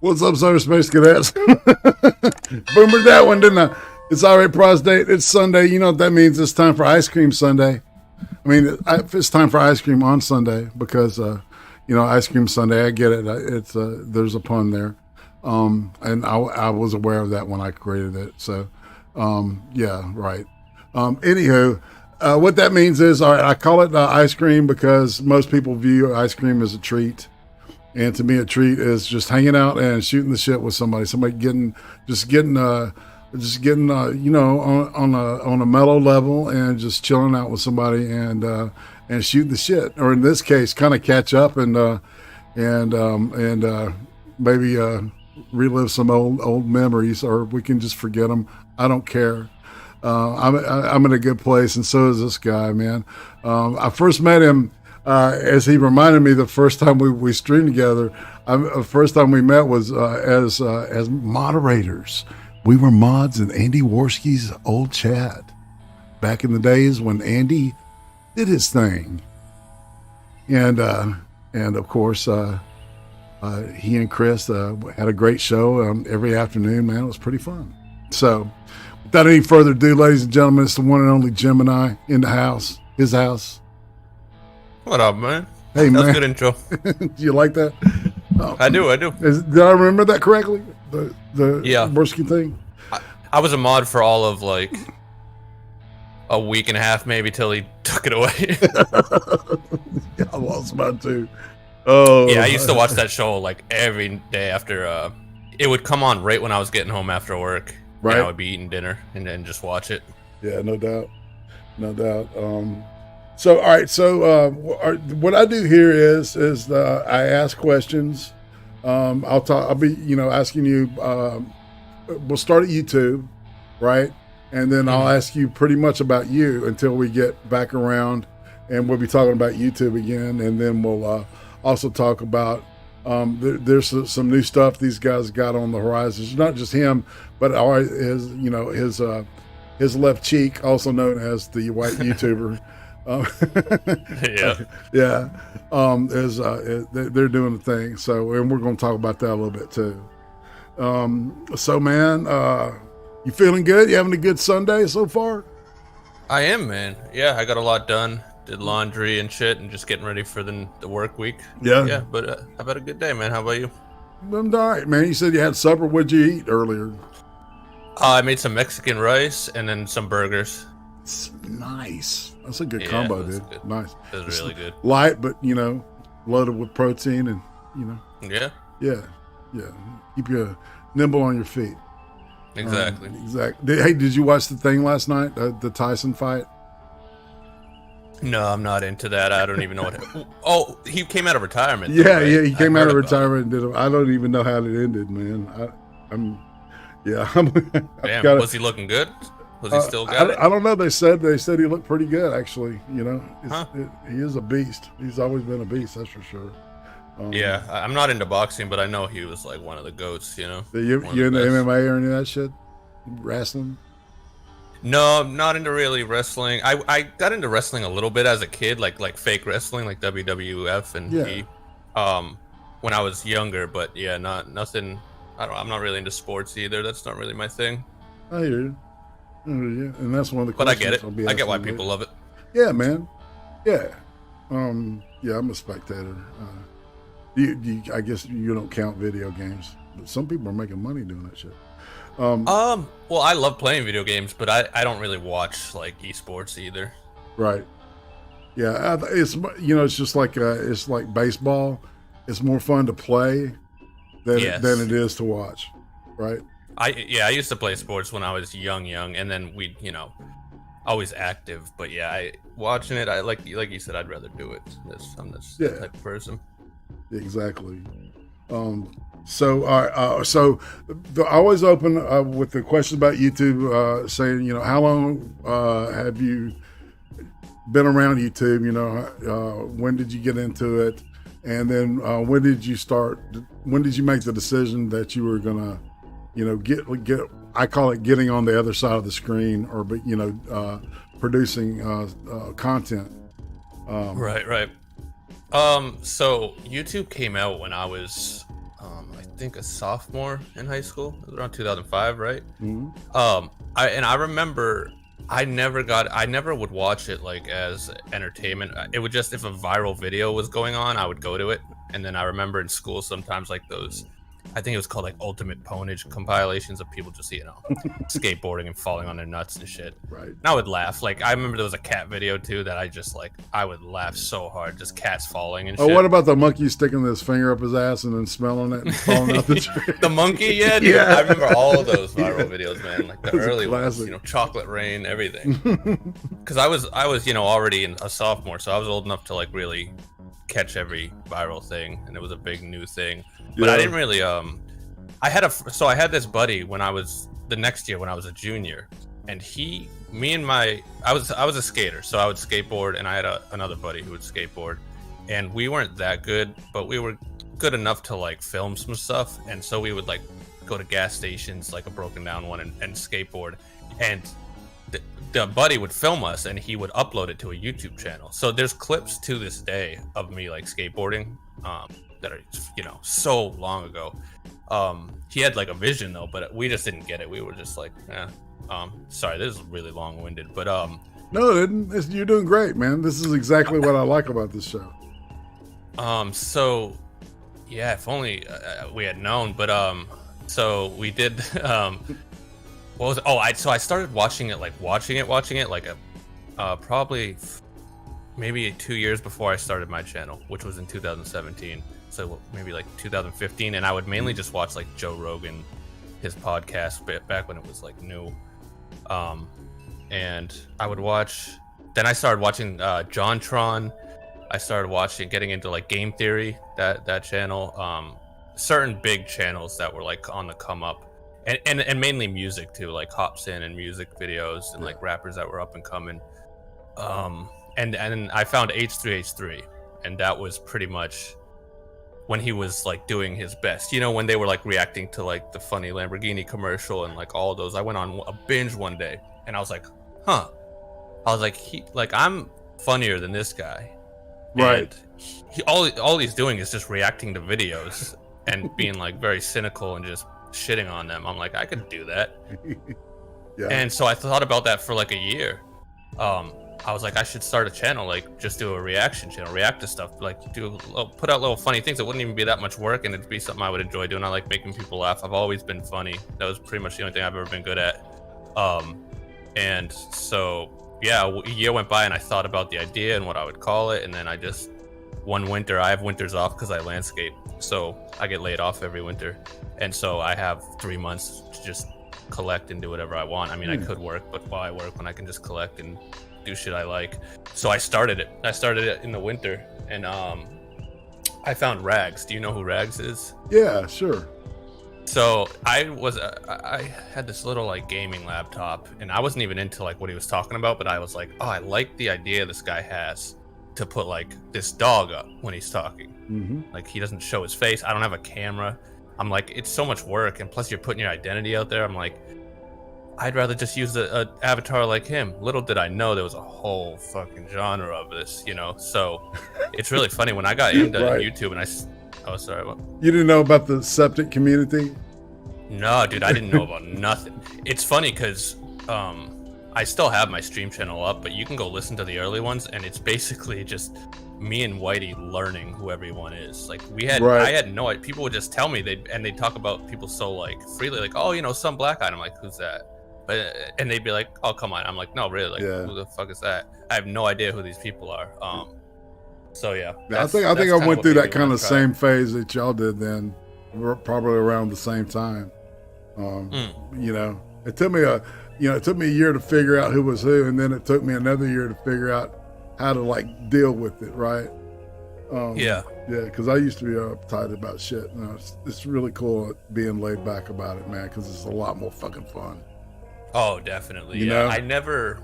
What's up, Cyberspace Cadets? Boomered that one, didn't I? It's IRATE Prostate. It's Sunday. You know what that means? It's time for Ice Cream Sunday. I mean, it's time for ice cream on Sunday because, you know, Ice Cream Sunday. I get it. It's there's a pun there, and I was aware of that when I created it. So, yeah, right. Anywho, what that means is, all right, I call it ice cream because most people view ice cream as a treat. And to me, a treat is just hanging out and shooting the shit with somebody getting, you know, on a mellow level and just chilling out with somebody and shoot the shit, or in this case, kind of catch up and maybe relive some old memories, or we can just forget them. I don't care. I'm in a good place, and so is this guy, man. I first met him. As he reminded me, the first time we streamed together, the first time we met was as moderators. We were mods in Andy Worski's old chat back in the days when Andy did his thing, and of course he and Chris had a great show every afternoon. Man, it was pretty fun. So, without any further ado, ladies and gentlemen, it's the one and only Gemineye in the house, his house. What up, man? Hey, man. That was a good intro. Do you like that? I do. Did I remember that correctly? The Worski thing? I was a mod for all of like a week and a half, maybe, till he took it away. Yeah, I lost mine too. Oh, yeah, I used to watch that show like every day after. It would come on right when I was getting home after work. Right. And I would be eating dinner and then just watch it. Yeah, no doubt. So, all right. So, what I do here is I ask questions. I'll be, you know, asking you. We'll start at YouTube, right? And then I'll ask you pretty much about you until we get back around, and we'll be talking about YouTube again. And then we'll also talk about there's some new stuff these guys got on the horizon. It's not just him, but his left cheek, also known as the white YouTuber. Yeah. They're doing the thing. So, and we're going to talk about that a little bit too. So, man, you feeling good? You having a good Sunday so far? I am, man. Yeah, I got a lot done. Did laundry and shit, and just getting ready for the work week. Yeah. But I've had a good day, man. How about you? I'm all right, man. You said you had supper. What'd you eat earlier? I made some Mexican rice and then some burgers. Nice. That's a good combo, dude. Good. Nice. It was really good. Light, but you know, loaded with protein, and you know. Yeah. Keep you nimble on your feet. Exactly. Hey, did you watch the thing last night? The Tyson fight? No, I'm not into that. I don't even know what. Oh, he came out of retirement. Yeah, right? he came out of retirement and did it. I don't even know how it ended, man. Damn, was he looking good? Was he still got it? I don't know. They said he looked pretty good, actually. You know, he is a beast. He's always been a beast, that's for sure. Yeah, I'm not into boxing, but I know he was like one of the goats. You know. You into MMA or any of that shit? Wrestling? No, I'm not into really wrestling. I got into wrestling a little bit as a kid, like fake wrestling, like WWF and when I was younger. But yeah, nothing. I'm not really into sports either. That's not really my thing. I hear you. And that's one of the questions. But I get it. I get why people love it. Yeah, man. Yeah. Yeah, I'm a spectator. I guess you don't count video games, but some people are making money doing that shit. Well, I love playing video games, but I don't really watch like esports either. Right. Yeah, it's it's just like it's like baseball. It's more fun to play than it is to watch, right? I used to play sports when I was young, and then we, always active. But yeah, watching it, I like you said, I'd rather do it. I'm this type of person. Exactly. So I always open with the question about YouTube, saying, how long have you been around YouTube? When did you get into it? And then when did you start? When did you make the decision that you were gonna, get? I call it getting on the other side of the screen, or producing content. Right. So YouTube came out when I was, I think a sophomore in high school. It was around 2005, right? Mm-hmm. I remember I never would watch it like as entertainment. It would just, if a viral video was going on, I would go to it. And then I remember in school sometimes like those, I think it was called like ultimate ponage compilations of people just, skateboarding and falling on their nuts and shit. Right. And I would laugh. Like I remember there was a cat video too that I would laugh so hard, just cats falling and shit. Oh, what about the monkey sticking his finger up his ass and then smelling it and falling out the tree? The monkey, yeah, dude. Yeah. I remember all of those viral videos, man. Like the early ones, chocolate rain, everything. Because I was already a sophomore, so I was old enough to like really catch every viral thing, and it was a big new thing. But I didn't really I had this buddy when I was the next year when I was a junior, and I was a skater, so I would skateboard, and I had another buddy who would skateboard, and we weren't that good, but we were good enough to like film some stuff, and so we would like go to gas stations, like a broken down one, and skateboard, and the buddy would film us and he would upload it to a YouTube channel. So there's clips to this day of me like skateboarding that are so long ago. He had like a vision though, but we just didn't get it. We were just like, sorry, this is really long-winded, but no, you're doing great, man. This is exactly what I like about this show. So yeah, if only we had known, but so we did what was it? Oh, I started watching it like probably maybe 2 years before I started my channel, which was in 2017. So maybe like 2015, and I would mainly just watch like Joe Rogan, his podcast back when it was like new. And I would watch. Then I started watching JonTron. I started getting into like Game Theory, that channel. Certain big channels that were like on the come up. And mainly music too, like Hopsin and music videos and like rappers that were up and coming. And I found H3H3, and that was pretty much when he was like doing his best. When they were like reacting to like the funny Lamborghini commercial and like all of those. I went on a binge one day, and I was like, I was like, I'm funnier than this guy, right? And all he's doing is just reacting to videos and being like very cynical and just shitting on them. I'm like, I could do that. Yeah. And so I thought about that for like a year. I was like, I should start a channel, like just do a reaction channel, react to stuff, like put out little funny things. It wouldn't even be that much work, and it'd be something I would enjoy doing. I like making people laugh. I've always been funny. That was pretty much the only thing I've ever been good at. And so yeah, a year went by, and I thought about the idea and what I would call it, and then one winter, I have winters off because I landscape, so I get laid off every winter, and so I have 3 months to just collect and do whatever I want. I mean, I could work, but while I work, when I can just collect and do shit I like. So I started it in the winter, and I found Rags. Do you know who Rags is? Yeah, sure. So I had this little like gaming laptop, and I wasn't even into like what he was talking about, but I was like, oh, I like the idea this guy has to put like this dog up when he's talking. Mm-hmm. Like he doesn't show his face. I don't have a camera. I'm like, it's so much work, and plus you're putting your identity out there. I'm like, I'd rather just use an avatar like him. Little did I know there was a whole fucking genre of this, So it's really funny when I got into YouTube, and oh, sorry, what? You didn't know about the septic community? No, dude, I didn't know about nothing. It's funny because I still have my stream channel up, but you can go listen to the early ones, and it's basically just me and Whitey learning who everyone is. Like I had no idea. People would just tell me they'd talk about people so like freely, like, oh, some black guy. I'm like, who's that? And they'd be like, oh, come on. I'm like, no, really, like, who the fuck is that? I have no idea who these people are. So yeah, I think I went through that kind of same phase that y'all did then, probably around the same time. It took me a year to figure out who was who, and then it took me another year to figure out how to like deal with it, right? Because I used to be uptight about shit. It's really cool being laid back about it, man, because it's a lot more fucking fun. Oh, definitely. You know? I never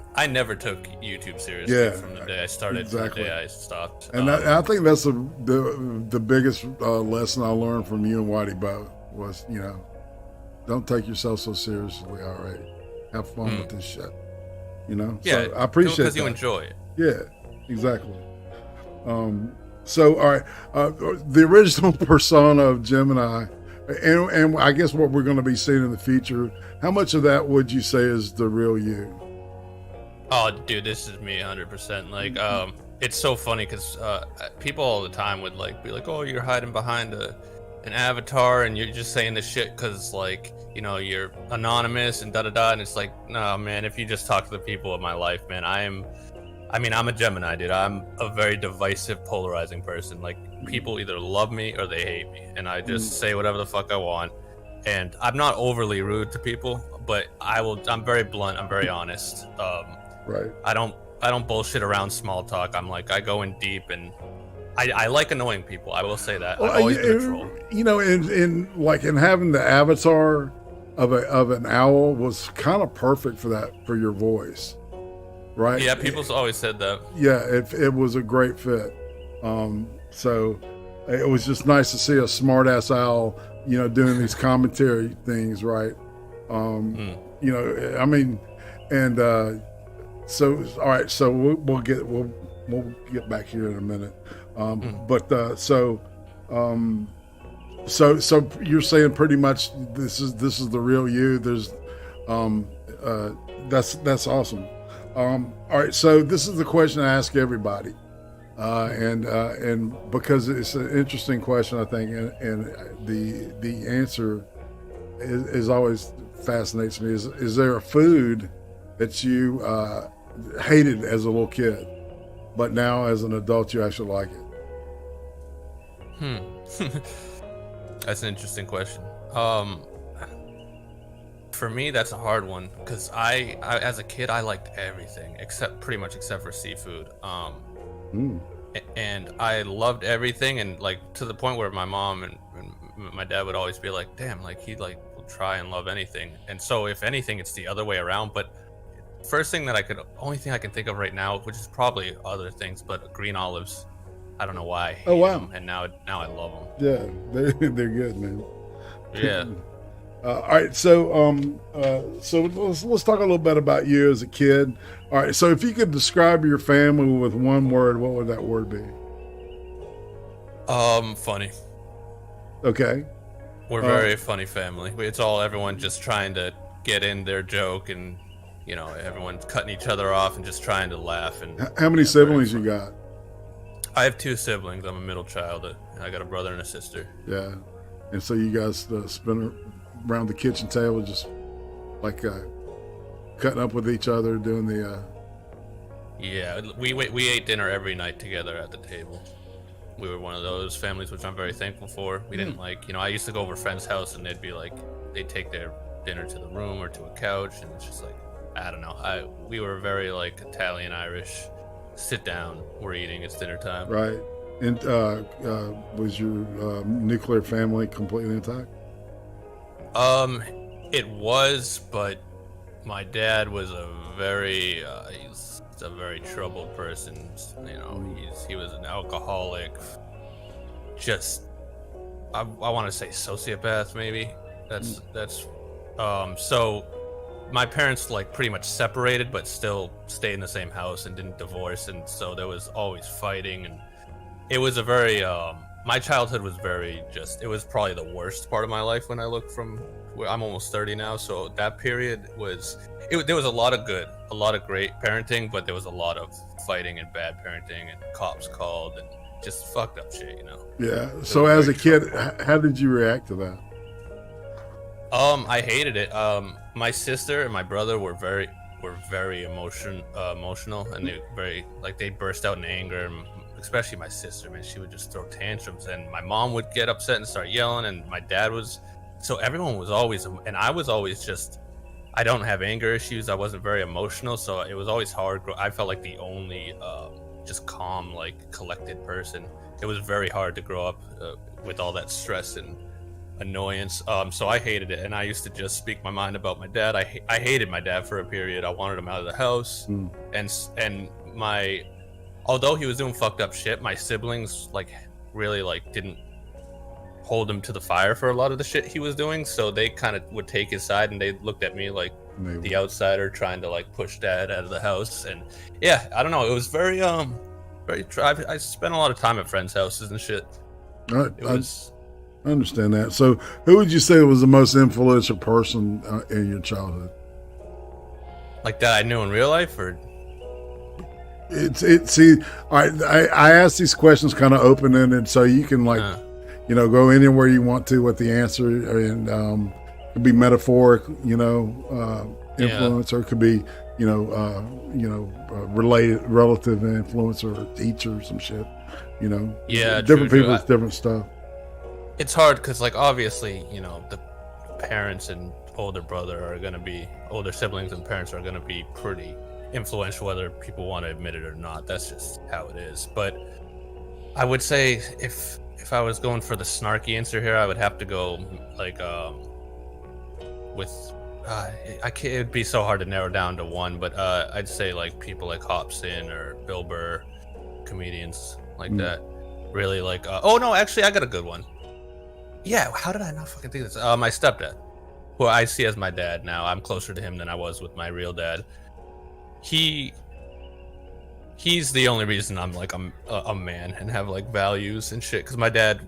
took YouTube seriously from the day I started to the day I stopped. And I think that's the biggest lesson I learned from you and Whitey Bow was, don't take yourself so seriously. All right, have fun with this shit. Yeah, so I appreciate it because you enjoy it. Yeah, exactly. So all right, the original persona of Gemineye And I guess what we're going to be seeing in the future, how much of that would you say is the real you? Oh, dude, this is me 100%. Like, it's so funny because people all the time would like be like, "Oh, you're hiding behind an avatar, and you're just saying this shit because, like, you know, you're anonymous and da da da." And it's like, no, man. If you just talk to the people of my life, man, I'm a Gemini, dude. I'm a very divisive, polarizing person. Like, people either love me or they hate me, and I just say whatever the fuck I want. And I'm not overly rude to people, but I'm very blunt. I'm very honest. Right. I don't bullshit around small talk. I'm like, I go in deep, and I like annoying people. I will say that. Well, I've always been a troll. You know, in having the avatar of an owl was kind of perfect for your voice, right? Yeah, people's always said that. Yeah, it was a great fit. So it was just nice to see a smart ass owl, you know, doing these commentary things, right? You know, I mean, and so all right, so we'll get back here in a minute. But so you're saying pretty much this is the real you. There's that's awesome. All right, so this is the question I ask everybody, and because it's an interesting question, I think, and the answer is always fascinates me. Is there a food that you hated as a little kid, but now as an adult you actually like it? That's an interesting question. For me, that's a hard one because I as a kid I liked everything pretty much except for seafood. And I loved everything, and like to the point where my mom and my dad would always be like, "Damn, like he like will try and love anything." And so if anything, it's the other way around. But only thing I can think of right now, which is probably other things, but green olives. I don't know why I hate them, and now I love them. Yeah, they're good, man. Yeah. All right, so let's talk a little bit about you as a kid. All right, so if you could describe your family with one word, what would that word be? Funny. Okay. We're a very funny family. It's all everyone just trying to get in their joke, and you know, everyone's cutting each other off and just trying to laugh. And how many siblings you got? I have 2 siblings. I'm a middle child. I got a brother and a sister. Yeah, and so you guys spend around the kitchen table, just like cutting up with each other, doing the. Yeah, we ate dinner every night together at the table. We were one of those families, which I'm very thankful for. We didn't I used to go over a friend's house, and they'd take their dinner to the room or to a couch, and it's just like, I don't know. We were very like Italian Irish. Sit down, we're eating, it's dinner time. Right. And was your nuclear family completely intact? It was, but my dad was he's a very troubled person. You know, he was an alcoholic. Just, I want to say sociopath, maybe. That's so my parents like pretty much separated, but still stayed in the same house and didn't divorce, and so there was always fighting, and it was a very my childhood was it was probably the worst part of my life when I look from where I'm almost 30 now. So that period there was a lot of good, a lot of great parenting, but there was a lot of fighting and bad parenting and cops called and just fucked up shit, you know. Yeah. So as a kid, how did you react to that? I hated it. My sister and my brother were very emotional, and they burst out in anger, and especially my sister, man, she would just throw tantrums, and my mom would get upset and start yelling, and my dad was, so everyone was always, and I was always just, I don't have anger issues, I wasn't very emotional, so it was always hard. I felt like the only just calm, like collected person. It was very hard to grow up with all that stress and annoyance. So I hated it, and I used to just speak my mind about my dad. I hated my dad for a period. I wanted him out of the house. And although he was doing fucked up shit, my siblings like really like didn't hold him to the fire for a lot of the shit he was doing, so they kind of would take his side, and they looked at me like the outsider trying to like push dad out of the house. And yeah, I don't know, it was very I spent a lot of time at friends' houses and shit. I understand that. So, who would you say was the most influential person in your childhood? Like that I knew in real life, or See, all right, I ask these questions kind of open ended, so you can like, go anywhere you want to with the answer, and it could be metaphoric, influence, or it could be, relative influence, or teacher or some shit, Yeah, different people with different stuff. It's hard because, like, obviously, the parents and older siblings and parents are gonna be pretty influential, whether people want to admit it or not. That's just how it is. But I would say if I was going for the snarky answer here, I would have to go like with I can't. It'd be so hard to narrow down to one, but I'd say like people like Hobson or Bill Burr, comedians like that. Really like. Oh no, actually, I got a good one. Yeah, how did I not fucking think of this? My stepdad, who I see as my dad now. I'm closer to him than I was with my real dad. He's the only reason I'm like a man and have like values and shit. Because my dad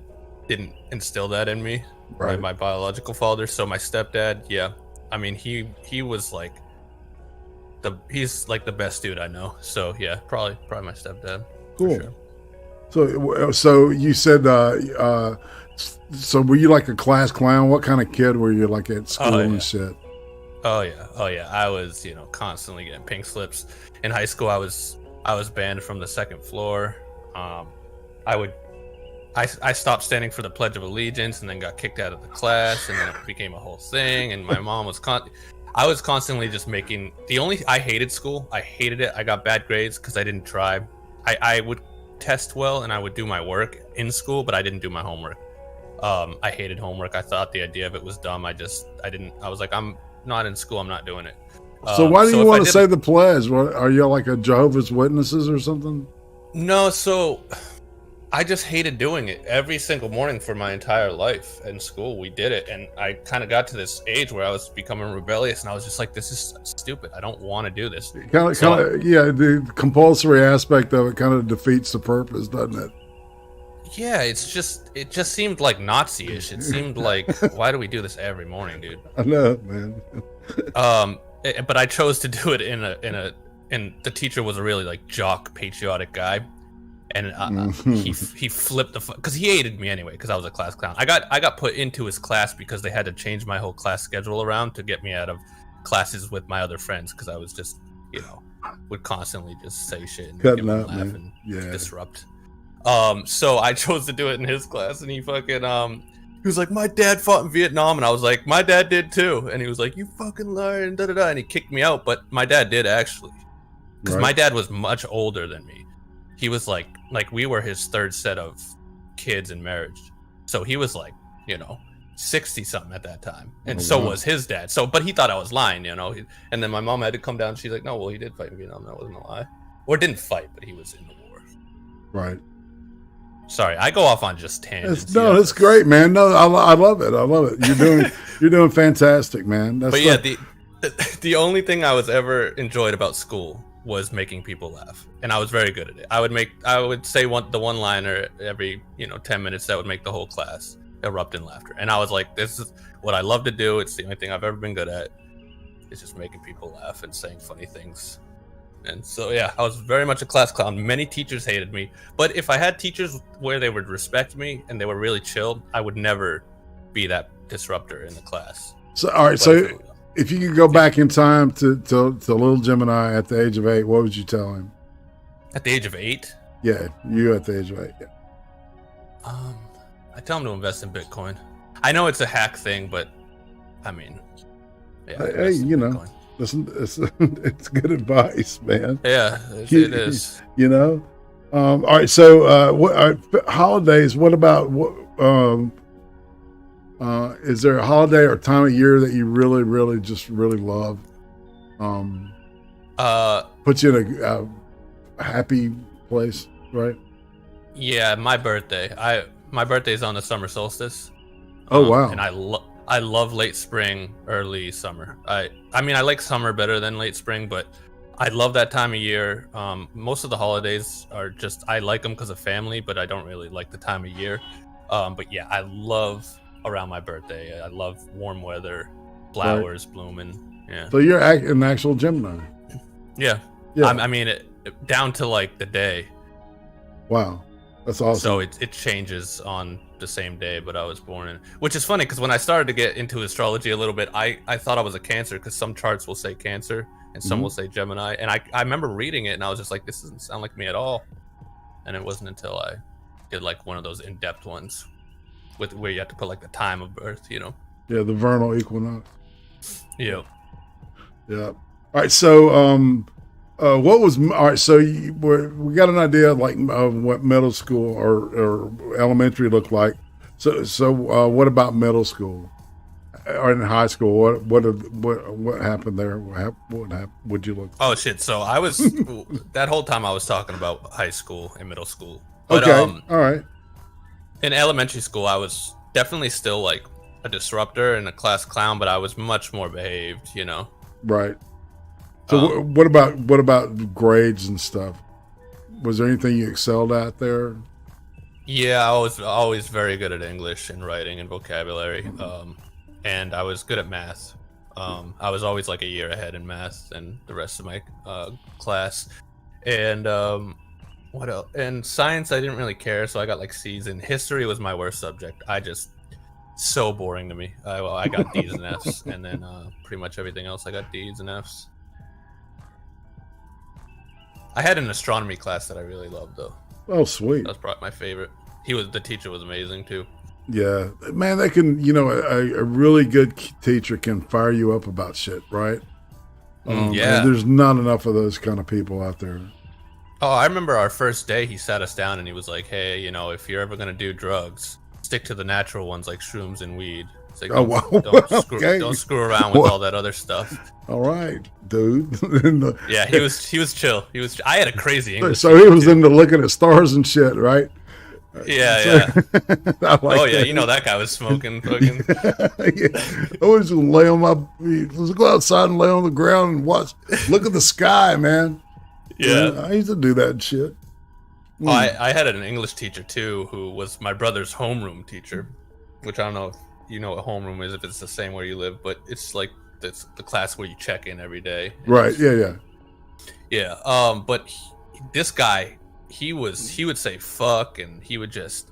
didn't instill that in me, right? My biological father. So my stepdad, yeah. I mean, he was like he's like the best dude I know. So yeah, probably my stepdad. Cool. For sure. So you said, so were you like a class clown? What kind of kid were you like at school and shit? Oh yeah. I was, constantly getting pink slips. In high school, I was banned from the second floor. I stopped standing for the Pledge of Allegiance and then got kicked out of the class, and then it became a whole thing. And my mom was I was constantly just making I hated school. I hated it. I got bad grades because I didn't try. I would test well and I would do my work in school, but I didn't do my homework. I hated homework. I thought the idea of it was dumb. I was like, I'm not in school. I'm not doing it. So why do you want to say the pledge? What, are you like a Jehovah's Witnesses or something? No, so I just hated doing it every single morning for my entire life in school. We did it, and I kind of got to this age where I was becoming rebellious, and I was just like, this is stupid. I don't want to do this. Kind of, yeah, the compulsory aspect of it kind of defeats the purpose, doesn't it? Yeah, it just seemed like Nazi-ish. It seemed like, why do we do this every morning, dude? I know, man. But I chose to do it and the teacher was a really like jock, patriotic guy, and he flipped because he hated me anyway because I was a class clown. I got put into his class because they had to change my whole class schedule around to get me out of classes with my other friends because I was just would constantly just say shit and cutting laugh man. and disrupt. So I chose to do it in his class, and he fucking he was like, my dad fought in Vietnam, and I was like, my dad did too, and he was like, you fucking liar, and da-da-da, and he kicked me out. But my dad did actually, because my dad was much older than me. He was like we were his third set of kids in marriage, so he was like 60 something at that time, and so was his dad. So but he thought I was lying, and then my mom had to come down, and she's like, no, well, he did fight in Vietnam, that wasn't a lie, or didn't fight, but he was in the war. Right. Sorry, I go off on just tangents. That's great, man. No, I love it. I love it. You're doing fantastic, man. But yeah, the only thing I was ever enjoyed about school was making people laugh, and I was very good at it. I would say the one-liner every 10 minutes that would make the whole class erupt in laughter, and I was like, this is what I love to do. It's the only thing I've ever been good at. It's just making people laugh and saying funny things. And so, yeah, I was very much a class clown. Many teachers hated me. But if I had teachers where they would respect me and they were really chill, I would never be that disruptor in the class. So, all right. So if you could go back in time to little Gemineye at the age of 8, what would you tell him? At the age of 8? Yeah, you at the age of 8. Yeah. I tell him to invest in Bitcoin. I know it's a hack thing, but I mean, yeah. Hey, listen, it's good advice, man. Yeah, it is. All right. So, what holidays? What about is there a holiday or time of year that you really, really, just really love? Puts you in a happy place, right? Yeah, my birthday. My birthday's on the summer solstice. Oh wow! And I love late spring, early summer. I mean, I like summer better than late spring, but I love that time of year. Most of the holidays are just, I like them because of family, but I don't really like the time of year. But yeah, I love around my birthday. I love warm weather, flowers blooming. Yeah. So you're an actual Gemini. Yeah. Yeah. I mean, down to like the day. Wow, that's awesome. So it changes on the same day, but I was born in, which is funny because when I started to get into astrology a little bit, I thought I was a Cancer because some charts will say Cancer and some will say Gemini, and I remember reading it and I was just like, this doesn't sound like me at all. And it wasn't until I did like one of those in-depth ones with where you have to put like the time of birth, you know. Yeah, the vernal equinox. Yeah. Yeah. All right. So, what was all right? So we got an idea of like what middle school or elementary looked like. So what about middle school or in high school? What happened there? What happened? What'd you look? Oh shit! So I was that whole time I was talking about high school and middle school. But, okay. All right. In elementary school, I was definitely still like a disruptor and a class clown, but I was much more behaved, you know. Right. So what about grades and stuff? Was there anything you excelled at there? Yeah, I was always very good at English and writing and vocabulary, and I was good at math. I was always like a year ahead in math than the rest of my class. And what else? And science, I didn't really care, so I got like C's. And history was my worst subject. So boring to me. I got D's and F's, and then pretty much everything else I got D's and F's. I had an astronomy class that I really loved, though. Oh, sweet. That was probably my favorite. The teacher was amazing too. Yeah, man, they can, a really good teacher can fire you up about shit, right? Yeah. There's not enough of those kind of people out there. Oh, I remember our first day, he sat us down and he was like, hey, if you're ever going to do drugs, stick to the natural ones like shrooms and weed. It's like, don't screw around with all that other stuff. All right, dude. Yeah, he was chill. I had a crazy English. So he was into looking at stars and shit, right? Yeah. That guy was smoking. Fucking. I was just let's go outside and lay on the ground and look at the sky, man. Yeah. I used to do that shit. Oh, I had an English teacher too, who was my brother's homeroom teacher, which I don't know if you know what homeroom is, if it's the same where you live, but it's like the class where you check in every day. Right. Yeah. But this guy, he would say fuck, and he would just,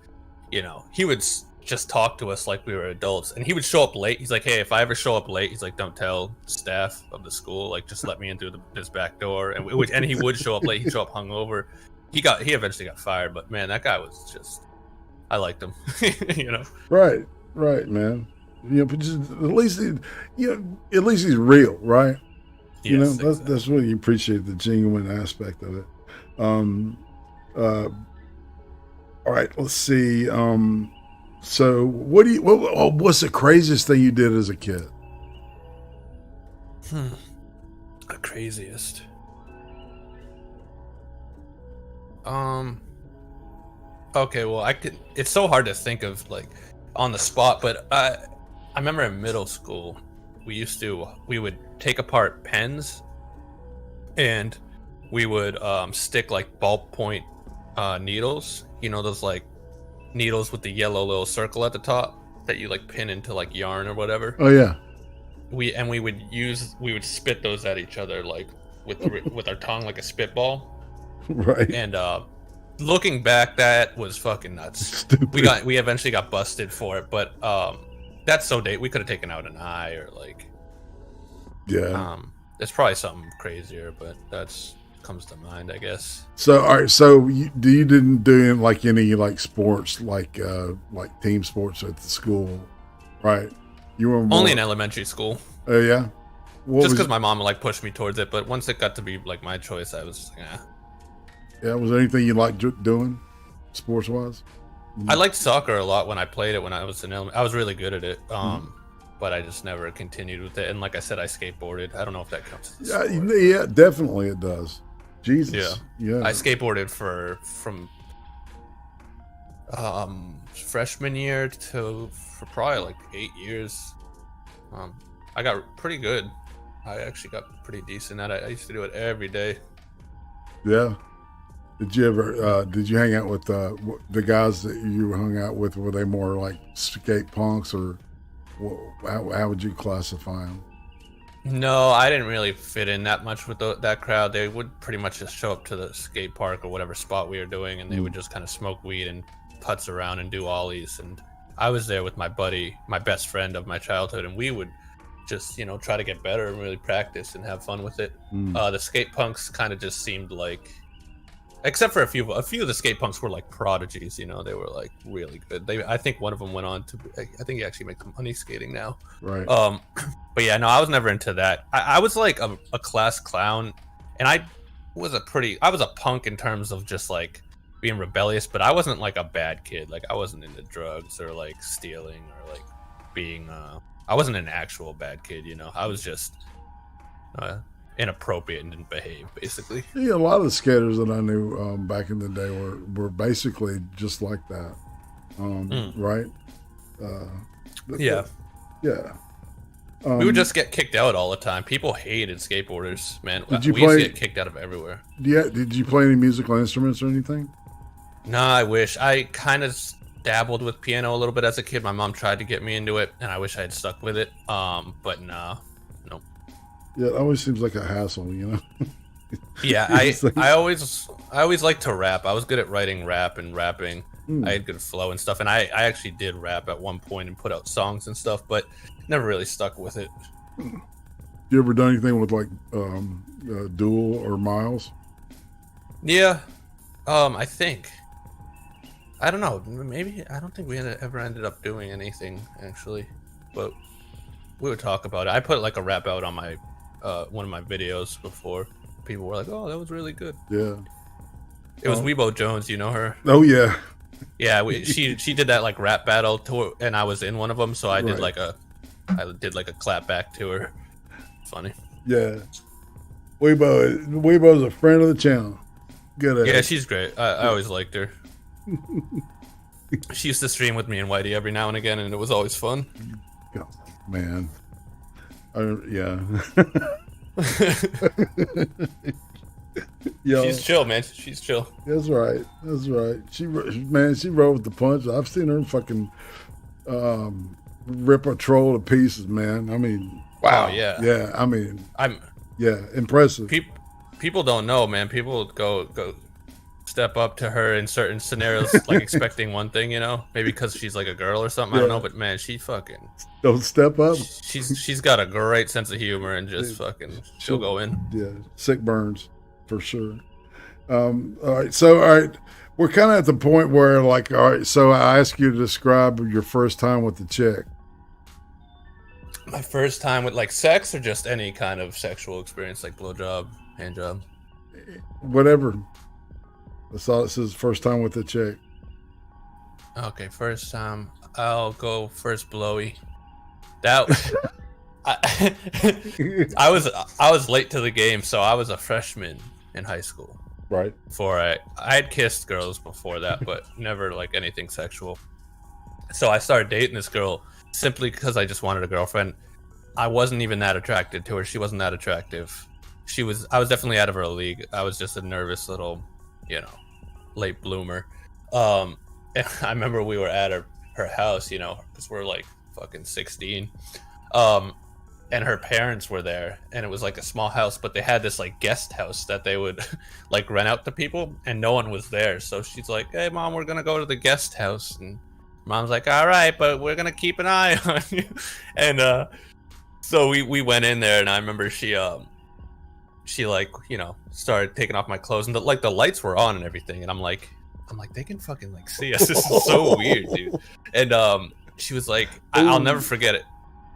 he would just talk to us like we were adults, and he would show up late. He's like, hey, if I ever show up late, he's like, don't tell staff of the school, like just let me in through this back door. And he would show up late. He'd show up hungover. He eventually got fired, but man, that guy was just, I liked him. Right, man. But just, at least he's real, right? Yes, that's what you appreciate, the genuine aspect of it. All right, let's see. So what's the craziest thing you did as a kid? The craziest. Okay, well, it's so hard to think of like on the spot, but I remember in middle school we would take apart pens and we would stick like ballpoint needles, those like needles with the yellow little circle at the top that you like pin into like yarn or whatever. Oh yeah. We would spit those at each other like with our tongue like a spitball. Right. And looking back, that was fucking nuts. Stupid. We eventually got busted for it, but that's so we could have taken out an eye or like there's probably something crazier, but that's comes to mind, I guess. So all right, so you didn't do like any like sports like team sports at the school, right? You were only in elementary school. Oh yeah. Just because my mom would like push me towards it, but once it got to be like my choice, I was Yeah, was there anything you liked doing, sports wise? I liked soccer a lot when I played it when I was in I was really good at it, but I just never continued with it. And like I said, I skateboarded. I don't know if that counts as a sport. Yeah, definitely it does. Jesus. Yeah. I skateboarded from freshman year for probably like 8 years. I got pretty good. I actually got pretty decent at it. I used to do it every day. Yeah. Did you ever? Did you hang out with the guys that you hung out with? Were they more like skate punks, or how would you classify them? No, I didn't really fit in that much with that crowd. They would pretty much just show up to the skate park or whatever spot we were doing, and they would just kind of smoke weed and putz around and do ollies. And I was there with my buddy, my best friend of my childhood, and we would just, you know, try to get better and really practice and have fun with it. The skate punks kind of just seemed like, except for a few of the skate punks were like prodigies, you know, they were like really good. I think one of them went on to, I think he actually makes money skating now. Right. But yeah, no, I was never into that. I was like a class clown, and I was a punk in terms of just like being rebellious, but I wasn't like a bad kid. Like I wasn't into drugs or like stealing or like being, I wasn't an actual bad kid, you know. I was just inappropriate and didn't behave, basically. Yeah, a lot of the skaters that I knew back in the day were basically just like that, right? Yeah. Yeah. We would just get kicked out all the time. People hated skateboarders, man. We used to get kicked out of everywhere. Yeah. Did you play any musical instruments or anything? No, I wish. I kind of dabbled with piano a little bit as a kid. My mom tried to get me into it, and I wish I had stuck with it. But no. Yeah, it always seems like a hassle, you know. Yeah, I always liked to rap. I was good at writing rap and rapping. I had good flow and stuff, and I actually did rap at one point and put out songs and stuff, but never really stuck with it. You ever done anything with like Duel or Miles? Yeah, I think. I don't know. Maybe I don't think we ever ended up doing anything actually, but we would talk about it. I put like a rap out on my one of my videos before. People were like, "Oh, that was really good." Yeah. It was Weibo Jones. You know her? Oh yeah. Yeah, she did that like rap battle tour, and I was in one of them, so I did like a clap back to her. Funny. Yeah. Weibo's a friend of the channel. Good. Yeah, she's great. I always liked her. She used to stream with me and Whitey every now and again, and it was always fun. Oh, man. Yeah. Yo, she's chill, man. She's chill. That's right. She rode with the punch. I've seen her fucking rip a troll to pieces, man. I mean, wow. Oh, yeah. Yeah. I mean, impressive. People don't know, man. People go step up to her in certain scenarios, like expecting one thing, you know, maybe because she's like a girl or something. I don't know, but man, she fucking don't step up. She's got a great sense of humor and just she'll go in. Yeah, sick burns for sure. All right, we're kind of at the point where like, all right, so I ask you to describe your first time with the chick. My first time with like sex or just any kind of sexual experience, like blowjob, handjob, whatever. That's all it says. First time with the chick. Okay, first time. I'll go first blowy. That I was late to the game, so I was a freshman in high school. Right. Before I had kissed girls before that, but never like anything sexual. So I started dating this girl simply because I just wanted a girlfriend. I wasn't even that attracted to her. She wasn't that attractive. I was definitely out of her league. I was just a nervous little, you know, late bloomer. And I remember we were at her house, you know, because we're like fucking 16. And her parents were there, and it was like a small house, but they had this like guest house that they would like rent out to people, and no one was there. So she's like, "Hey mom, we're gonna go to the guest house," and mom's like, "All right, but we're gonna keep an eye on you." And so we went in there, and I remember she like, you know, started taking off my clothes, and the lights were on and everything, and I'm like they can fucking like see us. This is so weird, dude. And she was like, I'll never forget it.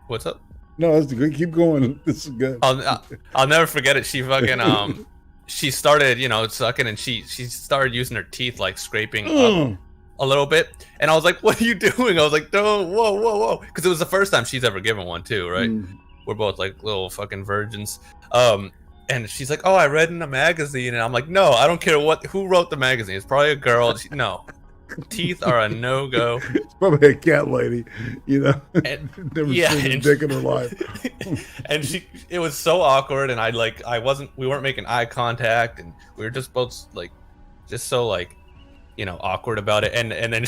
What's up? No, that's good. Keep going. This is good. I'll never forget it. She fucking she started, you know, sucking, and she started using her teeth like scraping up a little bit, and I was like, "What are you doing?" I was like, "Don't, whoa," because it was the first time she's ever given one too, right? We're both like little fucking virgins. And she's like, "Oh, I read in a magazine," and I'm like, "No, I don't care who wrote the magazine. It's probably a girl." No. Teeth are a no-go. It's probably a cat lady, you know. And, never seen a dick in her life. And it was so awkward, and we weren't making eye contact, and we were just both like just so like, awkward about it. And then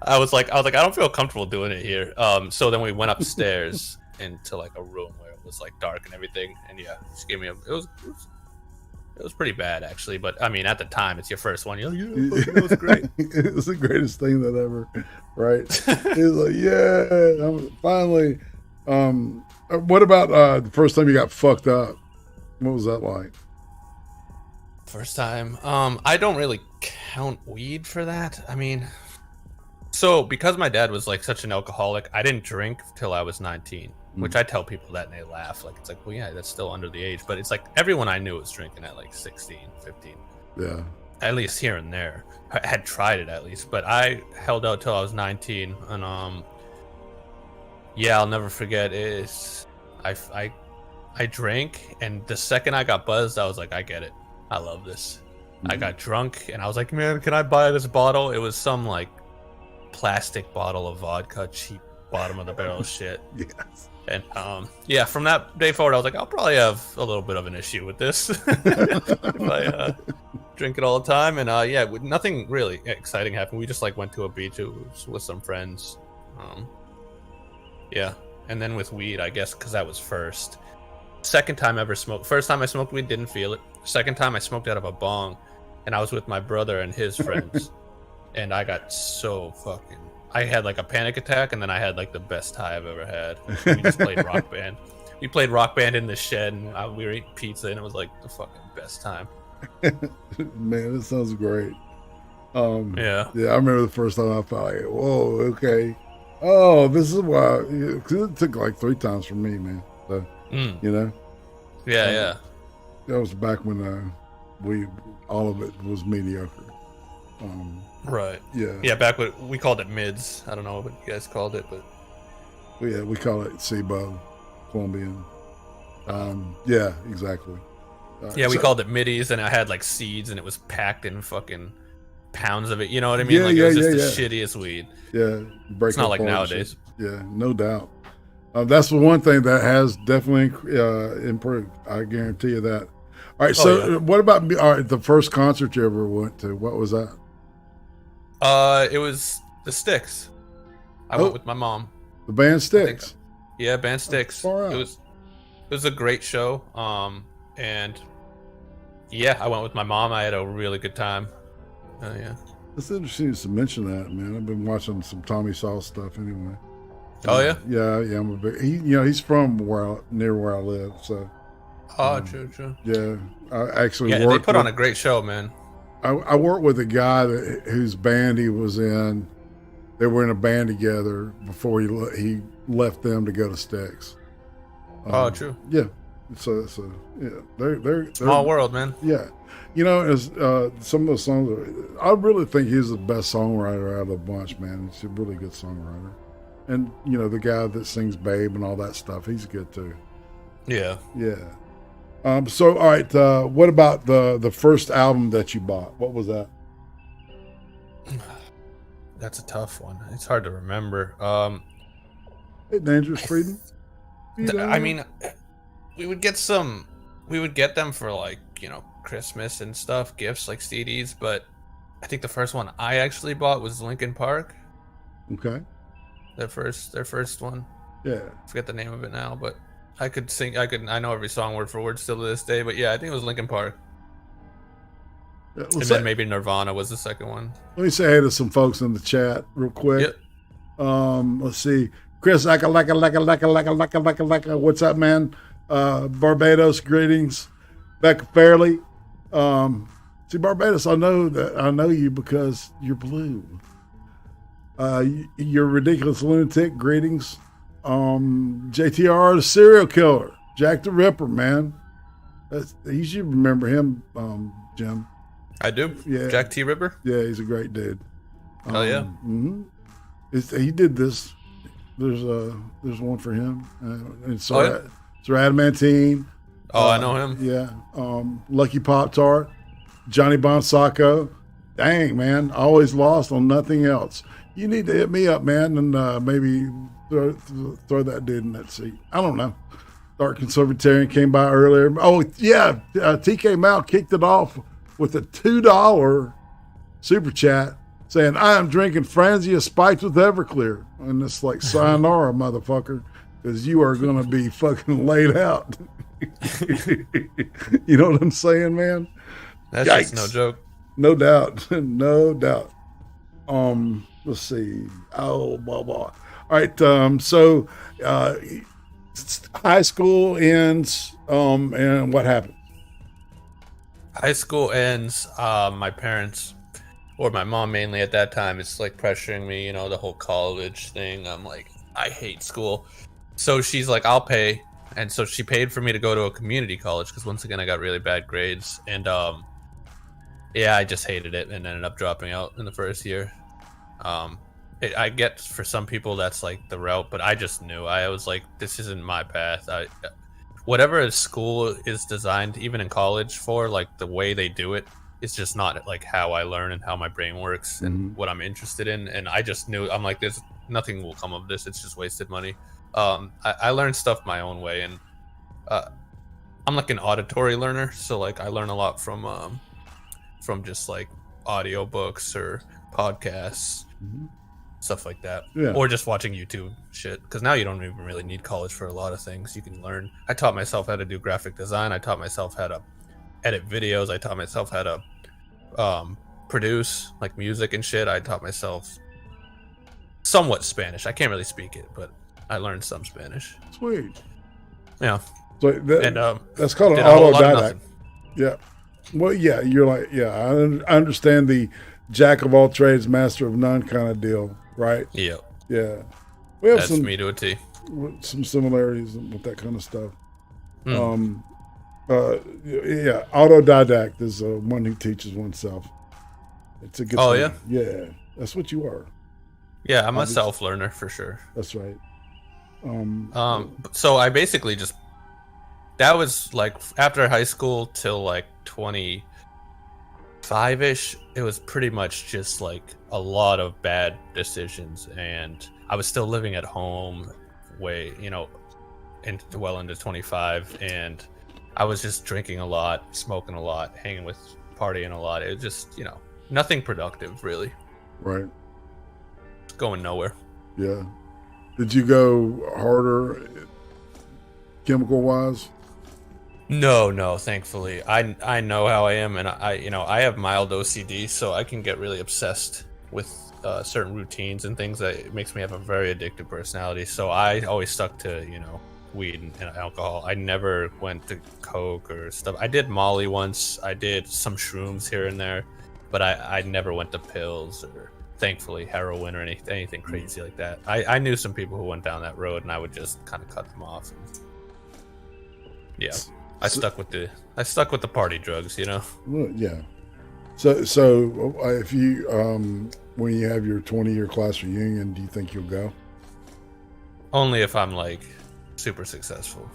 I was like, I don't feel comfortable doing it here. So then we went upstairs into like a room where it was like dark and everything. And yeah, she gave me it was pretty bad actually. But I mean, at the time, it's your first one. You're like, it was great. It was the greatest thing that ever, right? It was like, yeah, finally. What about the first time you got fucked up? What was that like? First time, I don't really count weed for that. I mean, so because my dad was like such an alcoholic, I didn't drink till I was 19, which I tell people that and they laugh. Like, it's like, well, yeah, that's still under the age, but it's like everyone I knew was drinking at like 16, 15. Yeah. At least here and there. I had tried it at least, but I held out till I was 19. And yeah, I'll never forget is I drank, and the second I got buzzed, I was like, I get it. I love this. I got drunk, and I was like, man, can I buy this bottle? It was some like plastic bottle of vodka, cheap bottom of the barrel shit. Yes. And yeah, from that day forward, I was like, I'll probably have a little bit of an issue with this if I drink it all the time. And yeah, nothing really exciting happened. We just like went to a beach with some friends. Yeah, and then with weed, I guess because that was first. Second time I ever smoked. First time I smoked weed, didn't feel it. Second time I smoked out of a bong, and I was with my brother and his friends, and I got so fucking. I had like a panic attack, and then I had like the best high I've ever had. We just played Rock Band. We played Rock Band in the shed, and we were eating pizza, and it was like the fucking best time. Man, this sounds great. Yeah. Yeah, I remember the first time I felt like, whoa, okay. Oh, this is why. Because it took like 3 times for me, man. So, you know. Yeah, yeah. That was back when all of it was mediocre. Right. Yeah. Yeah, back when we called it mids. I don't know what you guys called it, but yeah, we call it SIBO, Colombian. Yeah, exactly. Yeah, we called it middies, and I had like seeds, and it was packed in fucking pounds of it. You know what I mean? Yeah, like yeah, it was just the shittiest weed. Yeah, it's not like nowadays. Yeah, no doubt. That's the one thing that has definitely improved. I guarantee you that. All right, so what about the first concert you ever went to? What was that? It was the Styx. I went with my mom. The band Styx. Yeah, band Styx. It was a great show. And yeah, I went with my mom. I had a really good time. Yeah. It's interesting to mention that, man. I've been watching some Tommy Saw stuff anyway. Oh yeah. Yeah. I'm a big. He's from near where I live, so. Oh, true. Yeah, I actually. Yeah, they put on a great show, man. I worked with a guy whose band he was in. They were in a band together before he left them to go to Styx. Oh, true. Yeah. So yeah, they're small world, man. Yeah, as some of those songs, I really think he's the best songwriter out of the bunch, man. He's a really good songwriter, and the guy that sings "Babe" and all that stuff, he's good too. Yeah. So all right, what about the first album that you bought? What was that? That's a tough one. It's hard to remember. Hey, Dangerous Freedom. I mean, we would get them for like, Christmas and stuff, gifts like CDs, but I think the first one I actually bought was Linkin Park. Okay. Their first one. Yeah. I forget the name of it now, but I know every song word for word still to this day, but yeah, I think it was Linkin Park. Yeah, and then maybe Nirvana was the second one. Let me say hey to some folks in the chat real quick. Yep. Let's see. Chris, what's up, man? Barbados, greetings. Becca Fairley. See, Barbados, I know you because you're blue. You're ridiculous lunatic, greetings. JTR, the serial killer, Jack the Ripper, man. You should remember him, Jim. I do. Yeah, Jack T. Ripper. Yeah, he's a great dude. Oh yeah. Mm-hmm. He did this. There's one for him. It's Adamantine. Oh, I know him. Yeah. Lucky Pop-Tart, Johnny Bonsacco. Dang, man, always lost on nothing else. You need to hit me up, man, and maybe throw that dude in that seat. I don't know. Dark Conservatarian came by earlier. Oh, yeah. TK Mal kicked it off with a $2 super chat saying, I am drinking Franzia spiked with Everclear. And it's like, sayonara, motherfucker, because you are going to be fucking laid out. You know what I'm saying, man? That's just no joke. No doubt. No doubt. Let's see. Oh, blah, blah. All right. So high school ends, and what happened? High school ends. My parents, or my mom mainly at that time, is like pressuring me, you know, the whole college thing. I'm like, I hate school. So she's like, I'll pay. And so she paid for me to go to a community college because once again, I got really bad grades. And yeah, I just hated it and ended up dropping out in the first year. I get for some people that's like the route, but I just knew. I was like, this isn't my path. Whatever a school is designed, even in college, for like the way they do it, it's just not like how I learn and how my brain works and what I'm interested in. And I just knew, I'm like, there's nothing will come of this. It's just wasted money. I learned stuff my own way, and I'm like an auditory learner, so like I learn a lot from just like audio books or podcasts, stuff like that, or just watching YouTube shit. Because now you don't even really need college for a lot of things. You can learn. I taught myself how to do graphic design. I taught myself how to edit videos. I taught myself how to produce like music and shit. I taught myself somewhat Spanish. I can't really speak it, but I learned some Spanish. Sweet. Yeah. So that's called an autodidact. Yeah. Well, yeah, you're like, yeah, I understand the jack of all trades, master of none kind of deal, right? Yeah. Yeah. We have That's me to a T. Some similarities with that kind of stuff. Yeah, autodidact is one who teaches oneself. It's a good thing. Yeah? Yeah, that's what you are. Yeah, I'm a self-learner for sure. That's right. So I basically just, that was like after high school till like 25-ish, it was pretty much just like a lot of bad decisions, and I was still living at home well into 25, and I was just drinking a lot, smoking a lot, hanging with, partying a lot. It was just, nothing productive really. Right. It's going nowhere. Yeah. Did you go harder chemical wise? No, thankfully. I know how I am, and I have mild OCD, so I can get really obsessed with certain routines and things that it makes me have a very addictive personality. So I always stuck to, weed and alcohol. I never went to coke or stuff. I did Molly once. I did some shrooms here and there, but I never went to pills or, thankfully, heroin or anything crazy like that. I knew some people who went down that road, and I would just kind of cut them off. Yeah, I stuck with the party drugs, Well, yeah. So if you when you have your 20-year class reunion, do you think you'll go? Only if I'm like super successful.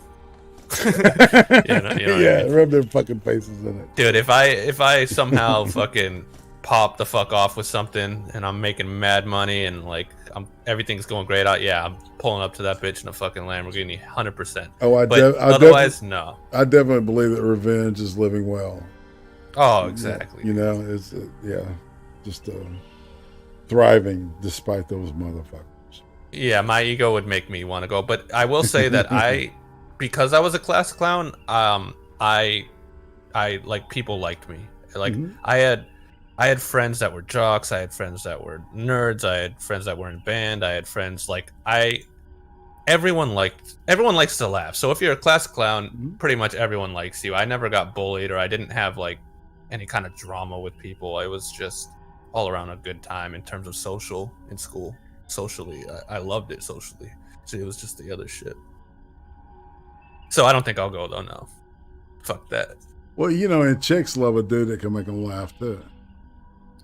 Yeah, I mean? Rub their fucking faces in it, dude. If I somehow fucking pop the fuck off with something and I'm making mad money and like everything's going great out, I'm pulling up to that bitch in a fucking Lamborghini 100%. Otherwise, no. I definitely believe that revenge is living well. Oh, exactly. It's just thriving despite those motherfuckers. Yeah, my ego would make me want to go, but I will say that because I was a class clown, I like, people liked me. Like, I had friends that were jocks. I had friends that were nerds. I had friends that were in band. I had friends everyone likes to laugh. So if you're a class clown, pretty much everyone likes you. I never got bullied, or I didn't have like any kind of drama with people. I was just all around a good time in terms of in school. Socially, I loved it socially. So it was just the other shit. So I don't think I'll go though. No, fuck that. Well, and chicks love a dude that can make them laugh too.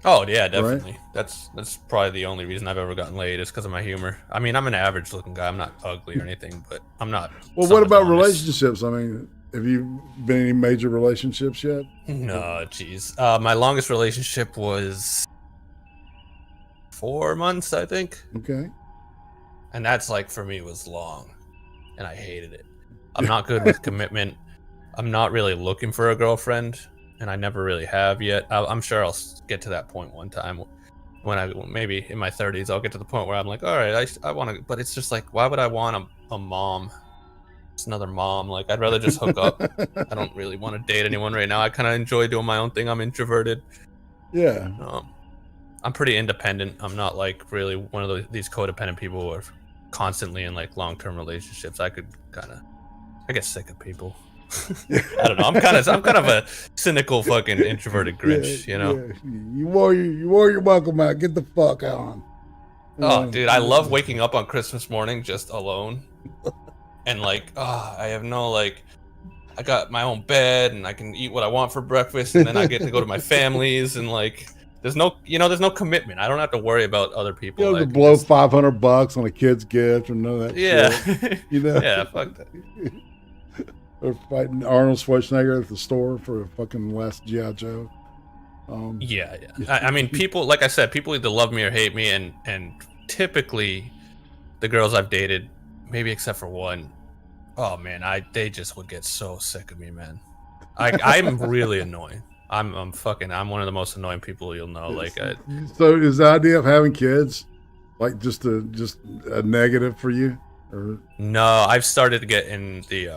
Oh yeah, definitely. Right? That's probably the only reason I've ever gotten laid is because of my humor. I mean, I'm an average looking guy. I'm not ugly or anything, but I'm not. Well, what about relationships? I mean, have you been in any major relationships yet? No, jeez. My longest relationship was 4 months, I think. Okay. And that's like, for me, was long, and I hated it. I'm not good with commitment. I'm not really looking for a girlfriend. and I never really have yet. I'm sure I'll get to that point one time when I maybe in my 30s I'll get to the point where I'm like, all right, I want to, but it's just like, why would I want a mom? It's another mom. Like, I'd rather just hook up. I don't really want to date anyone right now. I kind of enjoy doing my own thing. I'm introverted. Yeah. I'm pretty independent. I'm not like really one of these codependent people who are constantly in like long-term relationships. I get sick of people. I don't know. I'm kind of a cynical fucking introverted Grinch, you know. Yeah. You wore your welcome out. Get the fuck on. Oh, dude, I love waking up on Christmas morning just alone, and like, I have no like, I got my own bed and I can eat what I want for breakfast, and then I get to go to my family's and like, there's no commitment. I don't have to worry about other people. You don't have like, to blow $500 on a kid's gift or none of that shit. You know? Yeah, fuck that. Or fighting Arnold Schwarzenegger at the store for a fucking last G.I. Joe. Yeah. I mean, people, like I said, people either love me or hate me, and typically the girls I've dated, maybe except for one, oh man, they just would get so sick of me, man. I'm really annoying. I'm one of the most annoying people you'll know. Like, so is the idea of having kids like just a negative for you? Or no, I've started to get in the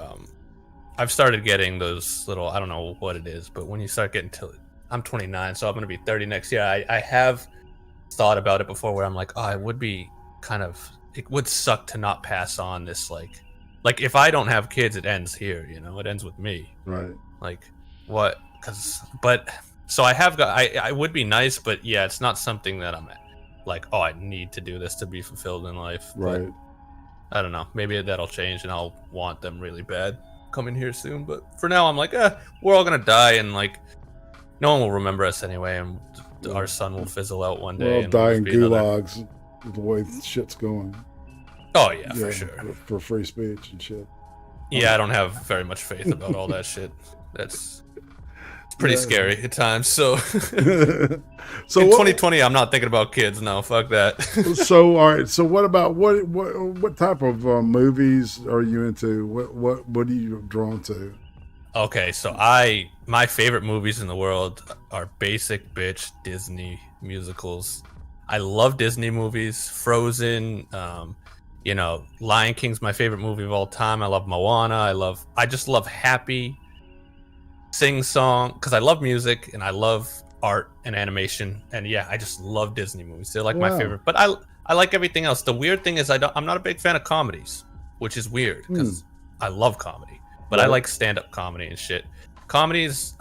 I've started getting those little, I don't know what it is, but when you start getting to, I'm 29, so I'm going to be 30 next year. I have thought about it before where I'm like, oh, it would suck to not pass on this, like if I don't have kids, it ends here, you know, it ends with me. Right. Like, what? So I would be nice, but yeah, it's not something that I'm like, oh, I need to do this to be fulfilled in life. Right. But I don't know. Maybe that'll change and I'll want them really bad coming here soon. But for now, I'm like, we're all going to die and like, no one will remember us anyway. And our sun will fizzle out one day. We'll all and die in gulags the way shit's going. Oh, yeah, for sure. For free speech and shit. Yeah, I don't have very much faith about all that shit. It's pretty scary at times. So, in 2020, I'm not thinking about kids. No, fuck that. So, all right. So, what about what type of movies are you into? What are you drawn to? Okay, so my favorite movies in the world are basic bitch Disney musicals. I love Disney movies. Frozen. You know, Lion King's my favorite movie of all time. I love Moana. I just love happy sing song because I love music and I love art and animation, and yeah, I just love Disney movies. They're like my favorite. But I like everything else. The weird thing is I'm not a big fan of comedies, which is weird because I love comedy, but I like stand-up comedy and shit. Comedies,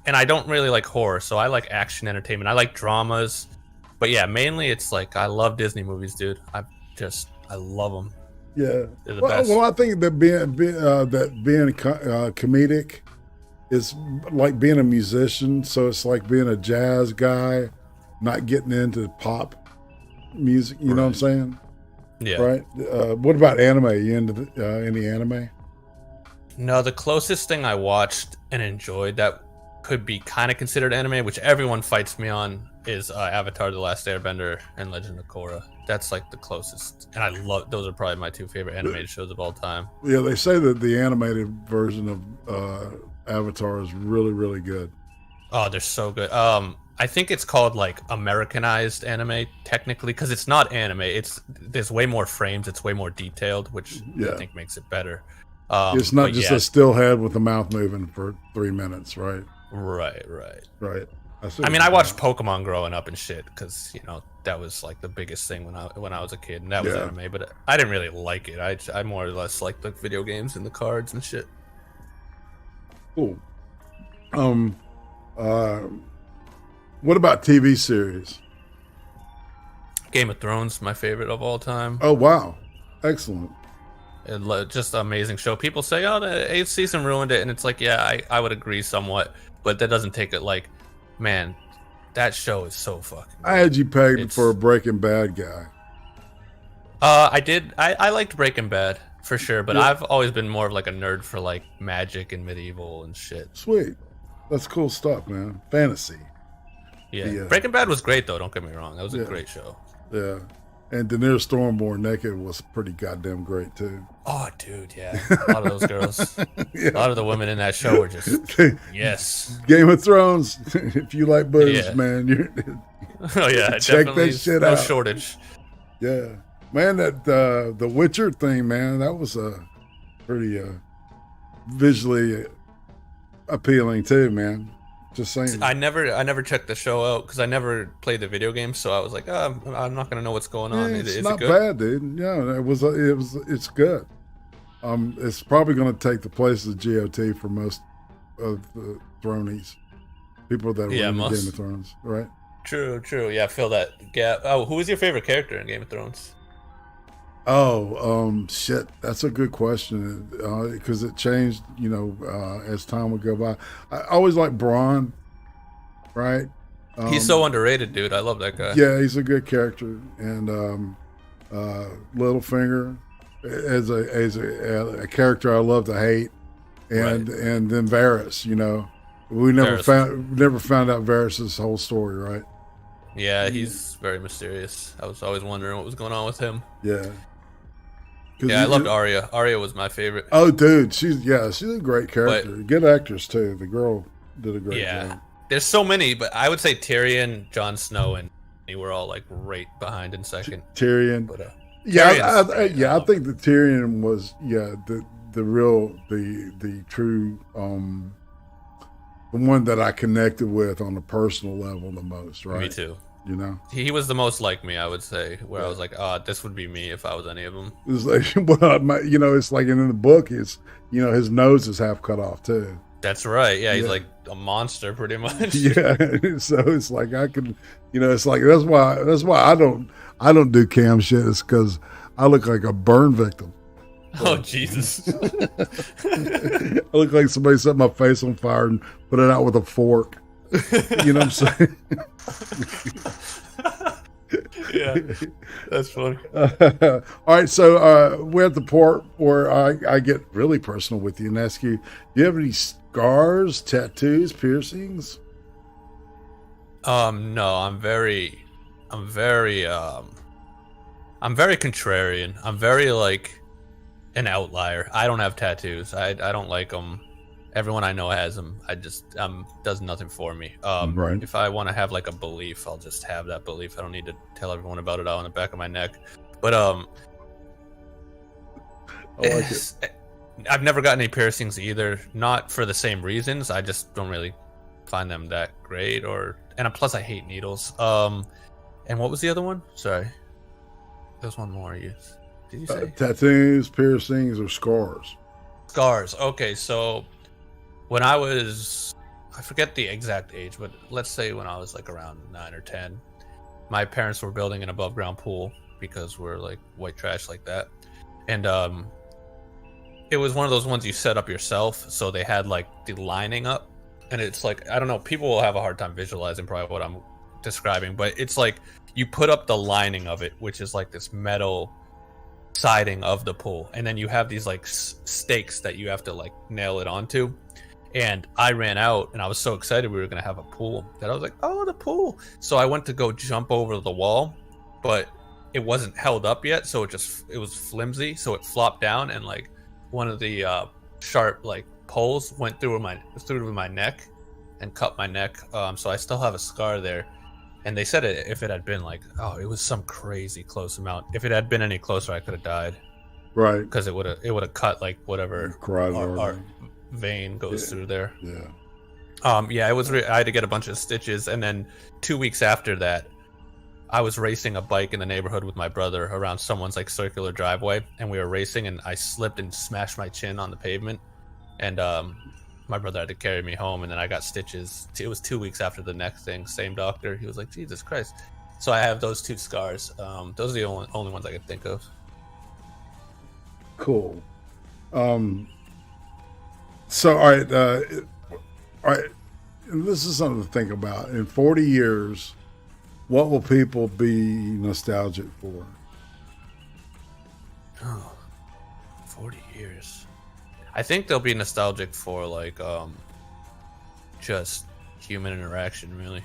and I don't really like horror, so I like action entertainment. I like dramas, but yeah, mainly it's like I love Disney movies, dude. I love them. Yeah. They're the best. Well, I think that being comedic is like being a musician. So it's like being a jazz guy, not getting into pop music. You know what I'm saying? Yeah. Right. What about anime? You into any anime? No, the closest thing I watched and enjoyed that could be kind of considered anime, which everyone fights me on, is Avatar: The Last Airbender and Legend of Korra. That's like the closest, and I love those. Are probably my two favorite animated shows of all time. Yeah, they say that the animated version of Avatar is really, really good. Oh, they're so good. I think it's called like Americanized anime technically because it's not anime. There's way more frames. It's way more detailed, which I think makes it better. It's not just a still head with the mouth moving for 3 minutes, right? Right. I mean, I watched Pokemon growing up and shit because you know that was like the biggest thing when I was a kid, and that was anime. But I didn't really like it. I more or less like the video games and the cards and shit. Cool. What about TV series? Game of Thrones, my favorite of all time. Oh wow, excellent. Just an amazing show. People say, "Oh, the 8th season ruined it," and it's like, yeah, I would agree somewhat, but that doesn't take it. Like, man, that show is so fucking good. I had you pegged for a Breaking Bad guy. I did. I liked Breaking Bad for sure, but I've always been more of like a nerd for like magic and medieval and shit. Sweet, that's cool stuff, man. Fantasy. Yeah, Breaking Bad was great though. Don't get me wrong. That was a great show. Yeah. And Daenerys Stormborn naked was pretty goddamn great too. Oh, dude, yeah. A lot of those girls. Yeah. A lot of the women in that show were just yes. Game of Thrones. If you like boobs, man, you're oh yeah, check that shit out. No shortage. Yeah, man. That the Witcher thing, man. That was pretty visually appealing too, man. Just saying. I never checked the show out because I never played the video game, so I was like, oh, I'm not gonna know what's going on. It's is not it good? bad, dude. Yeah, it's good. It's probably going to take the place of GOT for most of the Thronies, people that were in Game of Thrones, right? True. Yeah, fill that gap. Oh, who was your favorite character in Game of Thrones? Oh, shit. That's a good question because it changed, as time would go by. I always liked Bronn, right? He's so underrated, dude. I love that guy. Yeah, he's a good character. And Littlefinger as a character I love to hate, and then Varys. We never found out Varys' whole story, right? Yeah, he's very mysterious. I was always wondering what was going on with him. Yeah. Yeah, I loved Arya. Arya was my favorite. Oh, dude, she's a great character. Good actress too. The girl did a great job. There's so many, but I would say Tyrion, Jon Snow, and they were all like right behind in second. Tyrion. But, I think the Tyrion was the true the one that I connected with on a personal level the most, right? Me too. He was the most like me, I would say, where I was like, this would be me if I was any of them. It's like, it's like in the book, his nose is half cut off too. That's right. Yeah, he's like a monster pretty much. Yeah. So it's like I can, it's like that's why I don't do cam shit. It's because I look like a burn victim. Oh Jesus! I look like somebody set my face on fire and put it out with a fork. You know what I'm saying? Yeah, that's funny. All right, so we're at the part where I get really personal with you and ask you: do you have any scars, tattoos, piercings? No, I'm very contrarian. I'm very like an outlier. I don't have tattoos. I don't like them. Everyone I know has them. I just does nothing for me. Right. If I want to have like a belief, I'll just have that belief. I don't need to tell everyone about it out on the back of my neck. But I've never gotten any piercings either. Not for the same reasons. I just don't really find them that great. And plus I hate needles. And what was the other one? Sorry, there's one more. Did you say tattoos, piercings, or scars? Scars. Okay, so when I forget the exact age, but let's say when I was like around 9 or 10, my parents were building an above ground pool because we're like white trash like that. And it was one of those ones you set up yourself. So they had like the lining up, and it's like, I don't know, people will have a hard time visualizing probably what I'm describing, but it's like you put up the lining of it, which is like this metal siding of the pool, and then you have these like stakes that you have to like nail it onto. And I ran out, and I was so excited we were gonna have a pool that I was like, oh, the pool. So I went to go jump over the wall, but it wasn't held up yet, so it was flimsy, so it flopped down, and like one of the sharp like poles went through my neck and cut my neck. So I still have a scar there. And they said if it had been like, it was some crazy close amount. If it had been any closer, I could have died. Right. Because it would have cut like whatever our vein goes through there. Yeah. It was. I had to get a bunch of stitches, and then 2 weeks after that, I was racing a bike in the neighborhood with my brother around someone's like circular driveway, and we were racing, and I slipped and smashed my chin on the pavement, and my brother had to carry me home, and then I got stitches. It was 2 weeks after the neck thing. Same doctor. He was like, Jesus Christ. So I have those 2 scars. Those are the only ones I could think of. Cool. So, all right. This is something to think about. In 40 years, what will people be nostalgic for? 40 years. I think they'll be nostalgic for like just human interaction, really.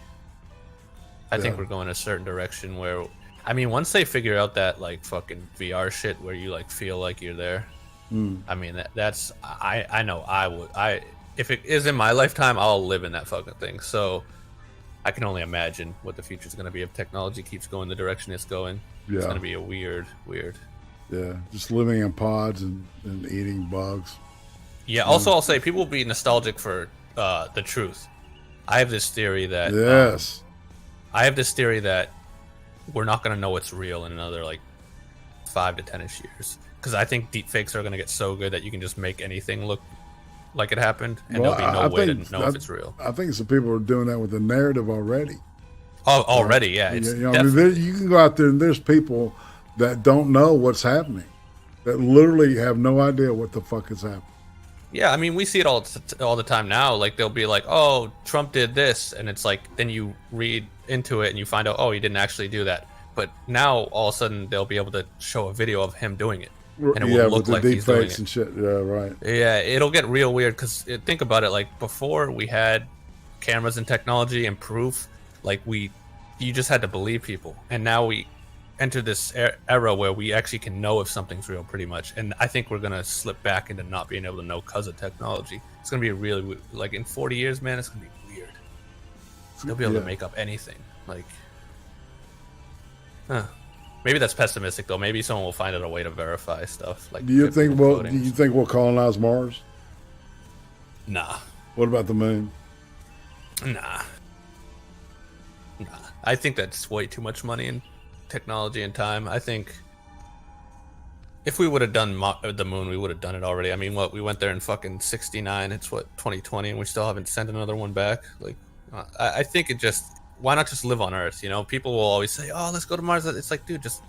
I think we're going a certain direction where I mean, once they figure out that like fucking VR shit where you like feel like you're there, I mean that's I know I would if it is in my lifetime, I'll live in that fucking thing. So I can only imagine what the future is going to be if technology keeps going the direction it's going. Yeah. It's going to be a weird. Yeah, just living in pods and eating bugs. Yeah. Also, I'll say people will be nostalgic for the truth. I have this theory that we're not going to know what's real in another like 5 to 10ish years, because I think deepfakes are going to get so good that you can just make anything look like it happened, and there'll be no way to know if it's real. I think some people are doing that with the narrative already. Oh, already, yeah. It's you can go out there and there's people that don't know what's happening, that literally have no idea what the fuck is happening. Yeah, I mean, we see it all the time now. Like, they'll be like, "Oh, Trump did this," and it's like, then you read into it and you find out, oh, he didn't actually do that. But now all of a sudden they'll be able to show a video of him doing it, and it will look like he's doing it. And shit. Yeah, right. Yeah, it'll get real weird because think about it. Like, before we had cameras and technology and proof, like you just had to believe people, and now we enter this era where we actually can know if something's real, pretty much. And I think we're gonna slip back into not being able to know because of technology. It's gonna be really like in 40 years, man. It's gonna be weird. They'll be able to make up anything. Like, maybe that's pessimistic though. Maybe someone will find out a way to verify stuff. Like, do you think we'll colonize Mars? Nah. What about the moon? Nah. I think that's way too much money and technology and time. I think if we would have done the moon, we would have done it already. I mean, we went there in fucking 69. It's 2020, and we still haven't sent another one back. Like, I think why not just live on Earth? You know, people will always say, "Oh, let's go to Mars." It's like, dude, just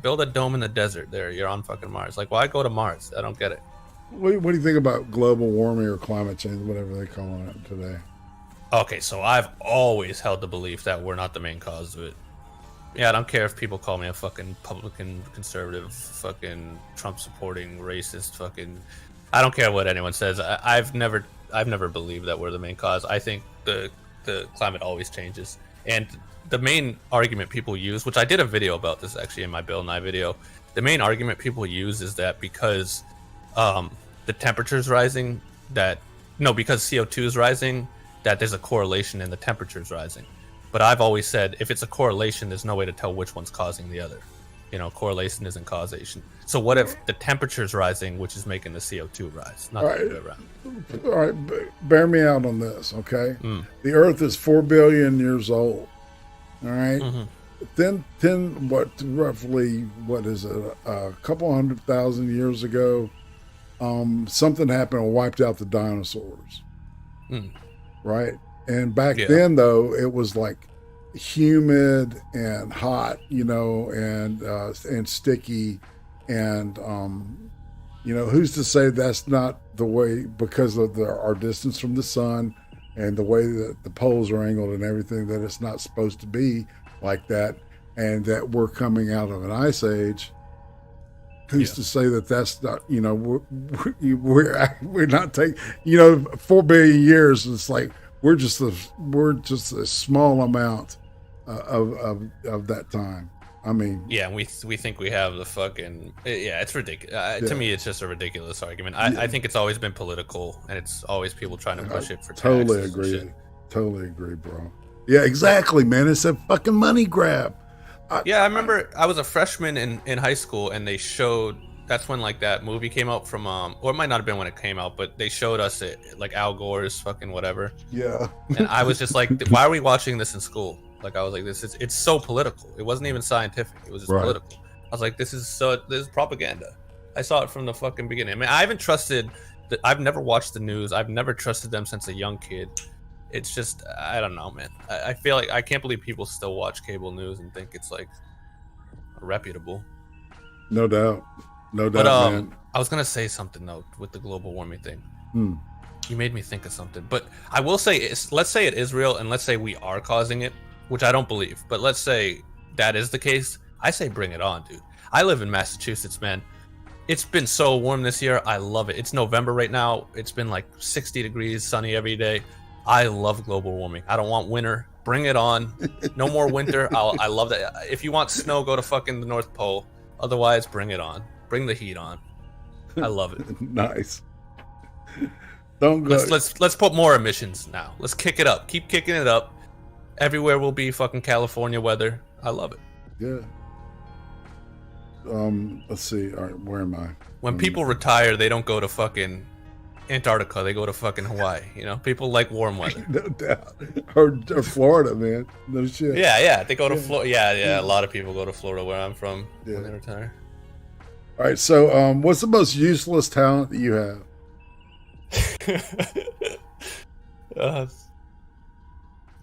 build a dome in the desert. There, you're on fucking Mars. Like, why go to Mars? I don't get it. What do you think about global warming or climate change, whatever they call it today? Okay, so I've always held the belief that we're not the main cause of it. Yeah, I don't care if people call me a fucking Republican, conservative, fucking Trump supporting, racist, fucking. I don't care what anyone says. I've never believed that we're the main cause. I think the climate always changes, and the main argument people use, which I did a video about this actually in my Bill Nye video, the main argument people use is that because the temperature's rising, because CO2 is rising, that there's a correlation in the temperatures rising. But I've always said, if it's a correlation, there's no way to tell which one's causing the other. You know, correlation isn't causation. So what if the temperature's rising, which is making the CO2 rise, not the other way around? All right, bear me out on this, okay? The Earth is 4 billion years old, all right? Roughly, what is it, a couple 100,000 years ago, something happened and wiped out the dinosaurs, right? And back then, though, it was like humid and hot, you know, and sticky, and you know, who's to say that's not the way, because of our distance from the sun and the way that the poles are angled and everything, that it's not supposed to be like that, and that we're coming out of an ice age. Who's to say that that's not, you know, we're not taking, you know, 4 billion years. It's like we're just a small amount of that time. I mean, yeah, and we think we have the fucking, it's ridiculous. To me, it's just a ridiculous argument. I think it's always been political, and it's always people trying to push it for totally agree, bro. Yeah, exactly, man. It's a fucking money grab. I remember I was a freshman in high school, and they showed, that's when like that movie came out from or it might not have been when it came out, but they showed us it, like Al Gore's fucking whatever. Yeah. And I was just like, why are we watching this in school? Like, I was like, it's so political. It wasn't even scientific. It was just political. I was like, this is propaganda. I saw it from the fucking beginning. I mean, I've never watched the news. I've never trusted them since a young kid. It's just, I don't know, man. I feel like I can't believe people still watch cable news and think it's like reputable. No doubt, man. I was gonna say something though with the global warming thing. You made me think of something, but I will say, let's say it is real, and let's say we are causing it, which I don't believe, but let's say that is the case. I say bring it on, dude. I live in Massachusetts, man. It's been so warm this year. I love it. It's November right now. It's been like 60 degrees, sunny every day. I love global warming. I don't want winter. Bring it on. No more winter. I love that. If you want snow, go to fucking the North Pole. Otherwise, bring it on. Bring the heat on. I love it. Nice. Don't go. Let's put more emissions now. Let's kick it up. Keep kicking it up. Everywhere will be fucking California weather. I love it. Yeah. Let's see. All right, where am I? When people retire, they don't go to fucking Antarctica. They go to fucking Hawaii. You know, people like warm weather. No doubt. Or Florida, man. No shit. Yeah. They go to Florida. Yeah. A lot of people go to Florida, where I'm from, when they retire. All right. So, what's the most useless talent that you have?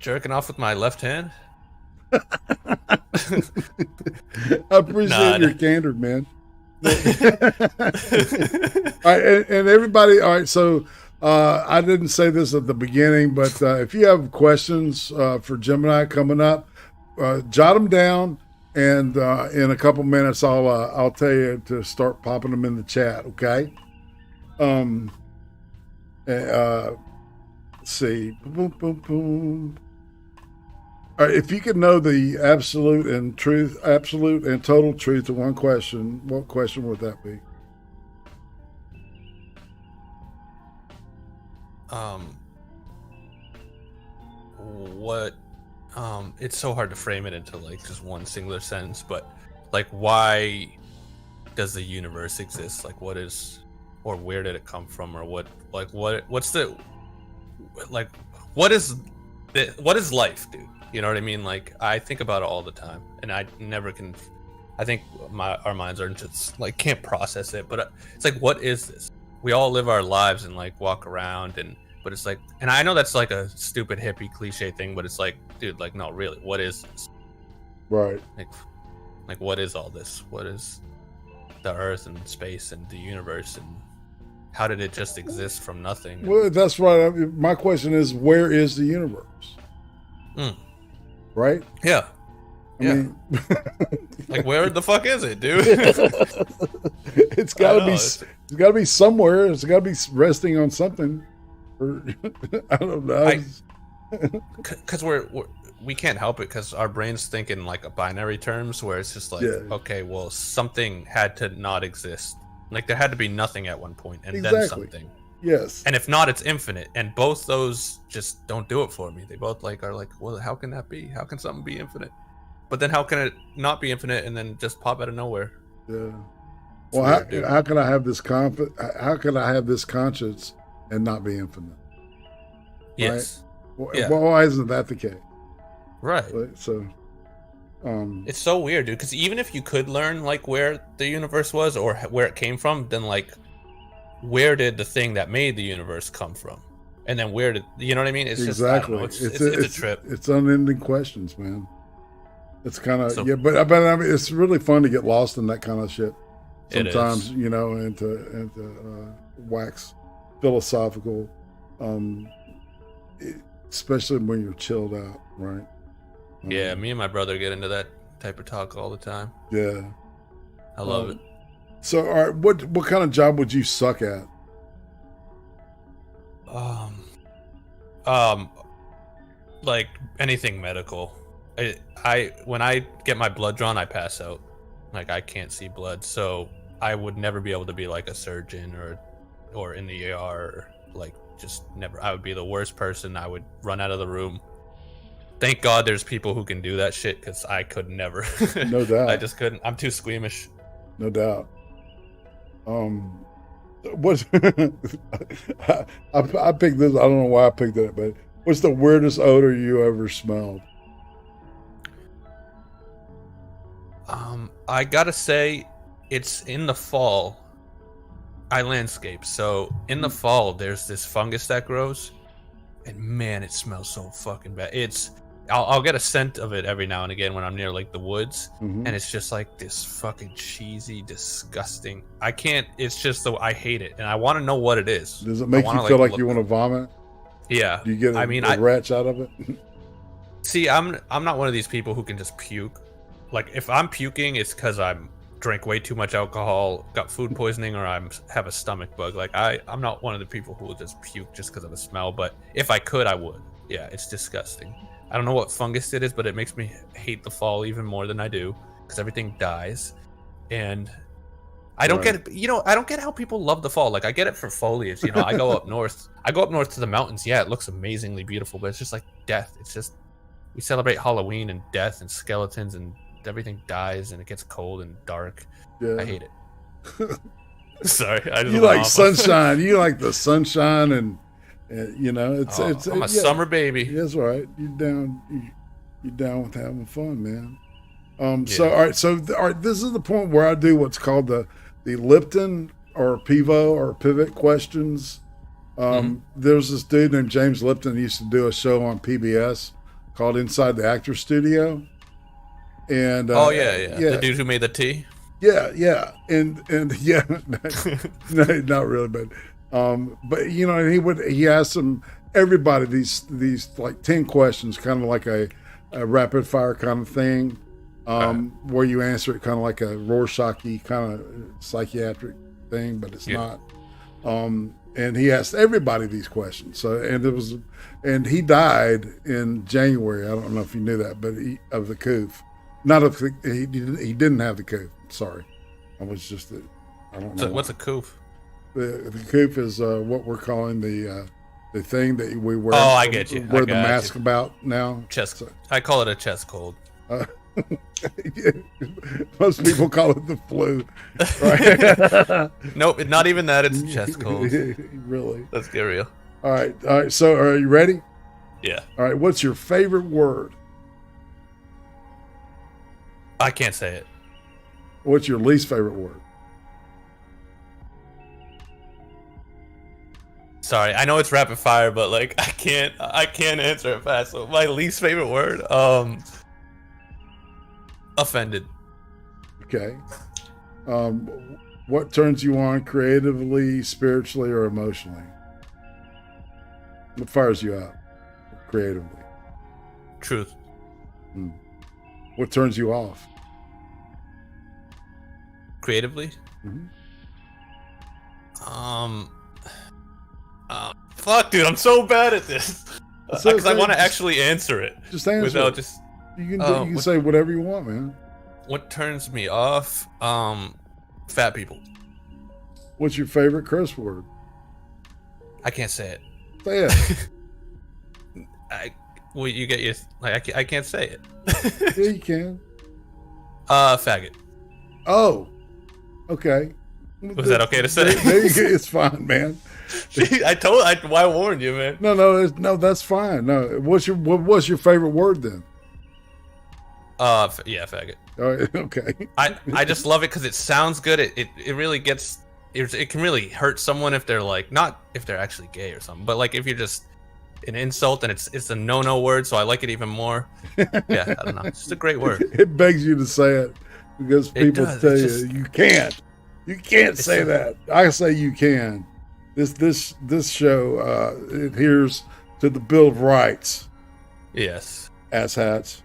Jerking off with my left hand. I appreciate your candor, man. All right, and everybody. All right, so I didn't say this at the beginning, but if you have questions for Gemineye coming up, jot them down, and in a couple minutes, I'll tell you to start popping them in the chat. Okay. Let's see. Boom, boom, boom. All right, if you could know the absolute and total truth of one question, what question would that be? It's so hard to frame it into like just one singular sentence, but like, why does the universe exist? Like, what is, or where did it come from, or what is life, dude? You know what I mean? Like, I think about it all the time, and I never can. I think our minds are just like, can't process it. But it's like, what is this? We all live our lives and like walk around, but it's like, and I know that's like a stupid hippie cliche thing, but it's like, dude, like, no, really, what is this? Right. Like, what is all this? What is the Earth and space and the universe, and how did it just exist from nothing? Well, that's right. My question is, where is the universe? Right? Yeah. I mean, like, where the fuck is it, dude? It's gotta be somewhere. It's gotta be resting on something. Or, I don't know. Because we can't help it, because our brains think in like a binary terms, where it's just like, okay, well, something had to not exist. Like, there had to be nothing at one point, and then something. Yes. And if not, it's infinite. And both those just don't do it for me. They both like are like, well, how can that be? How can something be infinite? But then how can it not be infinite and then just pop out of nowhere? Yeah. Well, how can I have this how can I have this conscience and not be infinite? Yes. Right? Well, why isn't that the case? Right. So it's so weird, dude, because even if you could learn like where the universe was or where it came from, then like, where did the thing that made the universe come from? And then where did, you know what I mean? It's exactly. Just, it's a trip. It's unending questions, man. It's kind of, but I mean, it's really fun to get lost in that kind of shit sometimes, you know, and to wax philosophical, especially when you're chilled out, right? Yeah, me and my brother get into that type of talk all the time. Yeah. I love it. So, all right, what kind of job would you suck at? Like anything medical. When I get my blood drawn, I pass out. Like, I can't see blood, so I would never be able to be like a surgeon or in the ER, or like, just never. I would be the worst person. I would run out of the room. Thank God there's people who can do that shit, because I could never. No doubt. I just couldn't. I'm too squeamish. No doubt. What I picked this. I don't know why I picked it, but what's the weirdest odor you ever smelled? I gotta say, it's in the fall. I landscape, so in the fall there's this fungus that grows, and man, it smells so fucking bad. I'll get a scent of it every now and again when I'm near like the woods, and it's just like this fucking cheesy, disgusting. I can't. It's just I hate it, and I want to know what it is. Does it make you feel like you want to vomit? Yeah. Do you get a retch out of it? See, I'm not one of these people who can just puke. Like, if I'm puking, it's because I'm drank way too much alcohol, got food poisoning, or have a stomach bug. Like, I'm not one of the people who will just puke just because of the smell. But if I could, I would. Yeah, it's disgusting. I don't know what fungus it is, but it makes me hate the fall even more than I do because everything dies. And I don't get it. You know, I don't get how people love the fall. Like, I get it for foliage. You know, I go up north. I go up north to the mountains. Yeah, it looks amazingly beautiful, but it's just like death. It's just, we celebrate Halloween and death and skeletons and everything dies and it gets cold and dark. Yeah. I hate it. Sorry, I just you like sunshine. You like the sunshine, and you know, I'm a summer baby. That's right. You down with having fun, man. So all right, this is the point where I do what's called the Lipton or Pivo or pivot questions. There's this dude named James Lipton who used to do a show on PBS called Inside the Actor Studio. And the dude who made the tea. Yeah, and yeah, no, not really, but you know, he asked everybody these like 10 questions, kind of like a rapid fire kind of thing, where you answer it kind of like a Rorschach-y kind of psychiatric thing, but it's not. And he asked everybody these questions. So, and he died in January. I don't know if you knew that, but of the coof. Not of the, he didn't have the coof. Sorry, I was just I don't know. So what's a coof? The coof is what we're calling the thing that we wear. Oh, I get you. Wear the mask about now. Chest. So, I call it a chest cold. Most people call it the flu. Right? Nope, not even that. It's chest cold. Really? Let's get real. All right. So, are you ready? Yeah. All right. What's your favorite word? I can't say it. What's your least favorite word? Sorry, I know it's rapid fire, but like I can't answer it fast. So my least favorite word, offended. Okay. What turns you on creatively, spiritually, or emotionally? What fires you out creatively? Truth. What turns you off? Creatively? Fuck, dude, I'm so bad at this. Because I want to actually answer it. Just answer without it. Just. You can say whatever you want, man. What turns me off? Fat people. What's your favorite curse word? I can't say it. Say it. Well, you get your like. I can't say it. Yeah, you can. Faggot. Oh, okay. Was that okay to say? It's fine, man. I warned you, man. No, that's fine. No, what's your favorite word then? Yeah, faggot. All right, okay. I just love it because it sounds good. It really gets. It can really hurt someone if they're like, not if they're actually gay or something, but like if you're just an insult and it's a no word, so I like it even more. Yeah, I don't know. It's just a great word. It begs you to say it because people tell you can't. You can't say that. I say you can. This show adheres to the Bill of Rights. Yes. Asshats.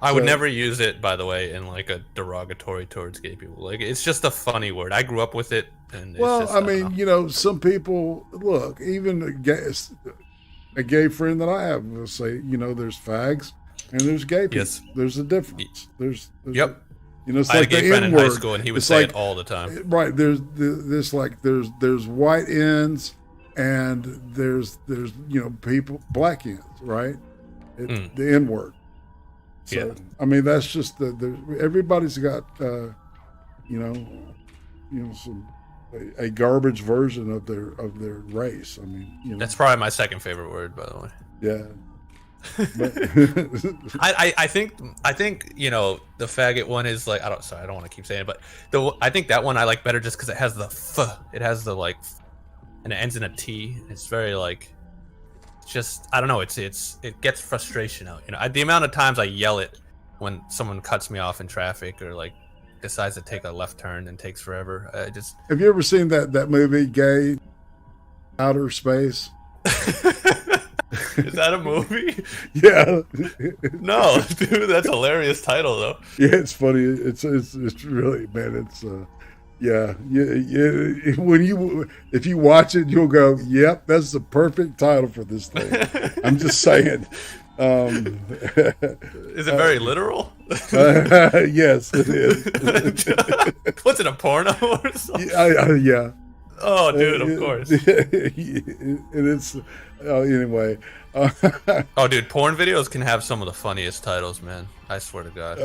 I would never use it, by the way, in like a derogatory towards gay people. Like, it's just a funny word. I grew up with it, and well, I mean, you know, some people look. Even a gay friend that I have will say, you know, there's fags and there's gay people. Yes. There's a difference. There's yep. You know, it's I like had a gay friend in high school, and he would say it all the time. Right. There's white ends, and there's you know black ends, right? The N word. So, yeah. I mean, that's just everybody's got you know a garbage version of their race. I mean, you know. That's probably my second favorite word, by the way. Yeah. But I think you know the faggot one is like I don't want to keep saying it, but I think that one I like better just because it has the f, it has the like, and it ends in a T. It's very like, just I don't know. It gets frustration out. You know, the amount of times I yell it when someone cuts me off in traffic or like decides to take a left turn and takes forever. Have you ever seen that movie Gay Outer Space? Is that a movie? Yeah. No, dude, that's a hilarious title though. Yeah, it's funny. It's really, man. It's yeah. If you watch it, you'll go, "Yep, that's the perfect title for this thing." I'm just saying. Is it very literal? Yes, it is. What's it, a porno or something? Yeah. Oh, dude, of course. And it's anyway. Oh, dude, porn videos can have some of the funniest titles, man. I swear to God.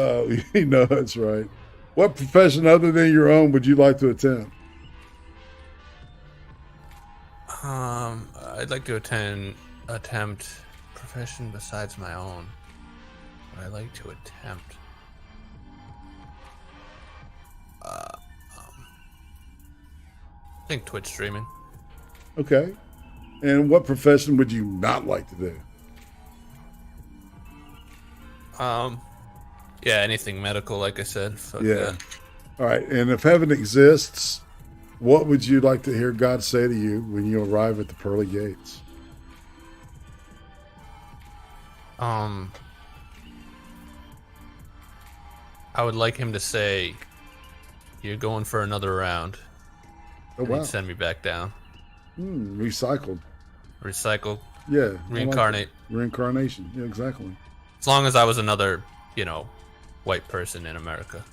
You know that's right. What profession other than your own would you like to attempt? I'd like to attempt profession besides my own. What I like to attempt. I think Twitch streaming. Okay. And what profession would you not like to do? Yeah, anything medical, like I said. Fuck Yeah. that. All right. And if heaven exists, what would you like to hear God say to you when you arrive at the pearly gates? I would like him to say, "You're going for another round." Oh, wow. And send me back down. Recycled. Recycle. Yeah. Reincarnate. Like reincarnation. Yeah, exactly. As long as I was another, white person in America.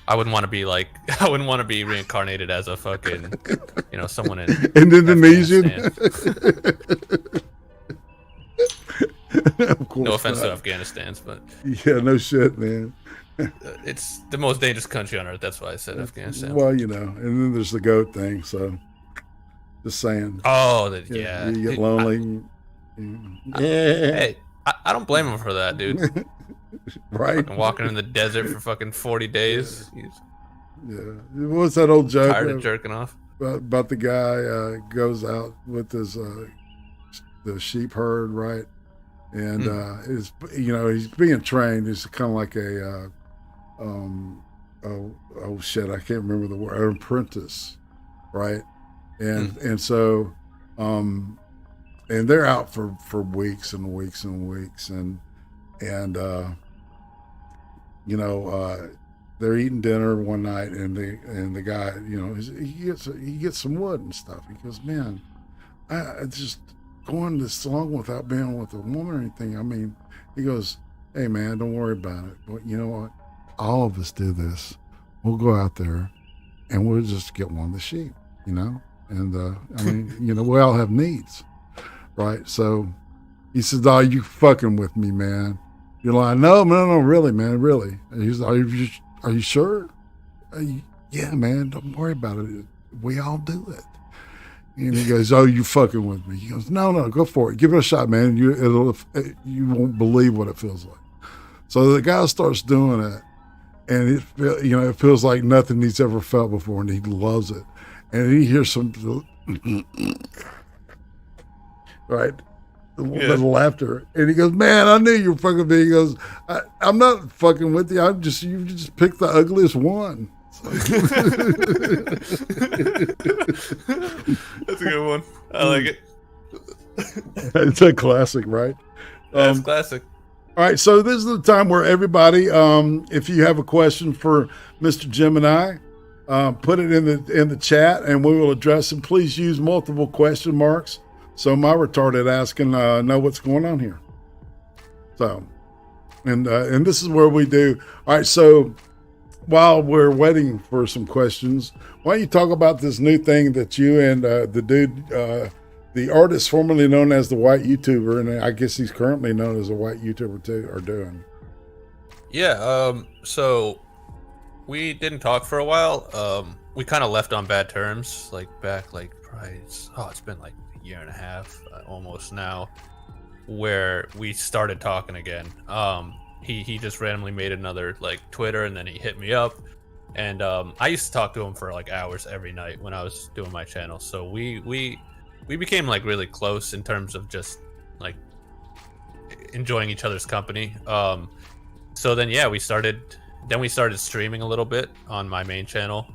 I wouldn't want to be reincarnated as a fucking, someone in Indonesian. Of course. No offense not. to Afghanistan's, but yeah, no shit, man. It's the most dangerous country on earth. That's why I said Afghanistan. Well, and then there's the goat thing. So, just saying. Oh, yeah. You get lonely. Hey, I don't blame him for that, dude. Right. Fucking walking in the desert for fucking 40 days. Yeah. What's that old joke? Tired of jerking off. About the guy goes out with his the sheep herd, right? And he's being trained. He's kind of like a oh shit, I can't remember the word. An apprentice, right? And so and they're out for weeks and weeks and weeks, and they're eating dinner one night, and the guy, he gets some wood and stuff. He goes, man, I just going this long without being with a woman or anything. I mean, he goes, hey man, don't worry about it. But you know what? All of us do this. We'll go out there and we'll just get one of the sheep, and I mean, we all have needs, right? So he says, "Oh, you fucking with me, man?" You're like, no, really, man, really. And he's like, are you sure? Yeah, man, don't worry about it. We all do it. And he goes, "Oh, you fucking with me?" He goes, "No, go for it. Give it a shot, man. You won't believe what it feels like." So the guy starts doing it, and it feels like nothing he's ever felt before, and he loves it. And he hears some, right, the laughter, and he goes, "Man, I knew you were fucking with me." He goes, "I'm not fucking with you. You just picked the ugliest one." That's a good one. I like it. It's a classic, right? That's classic. All right, so this is the time where everybody, if you have a question for Mr. Gemineye, put it in the chat, and we will address it. Please use multiple question marks so my retarded ass can know what's going on here. So, and this is where we do. All right, so while we're waiting for some questions, why don't you talk about this new thing that you and the dude, the artist formerly known as the White YouTuber, and I guess he's currently known as a White YouTuber too, are doing? Yeah, so we didn't talk for a while. We kind of left on bad terms, probably, it's been like a year and a half, almost now, where we started talking again. He just randomly made another Twitter, and then he hit me up, and I used to talk to him for hours every night when I was doing my channel. So we became really close in terms of just enjoying each other's company. So then we started streaming a little bit on my main channel,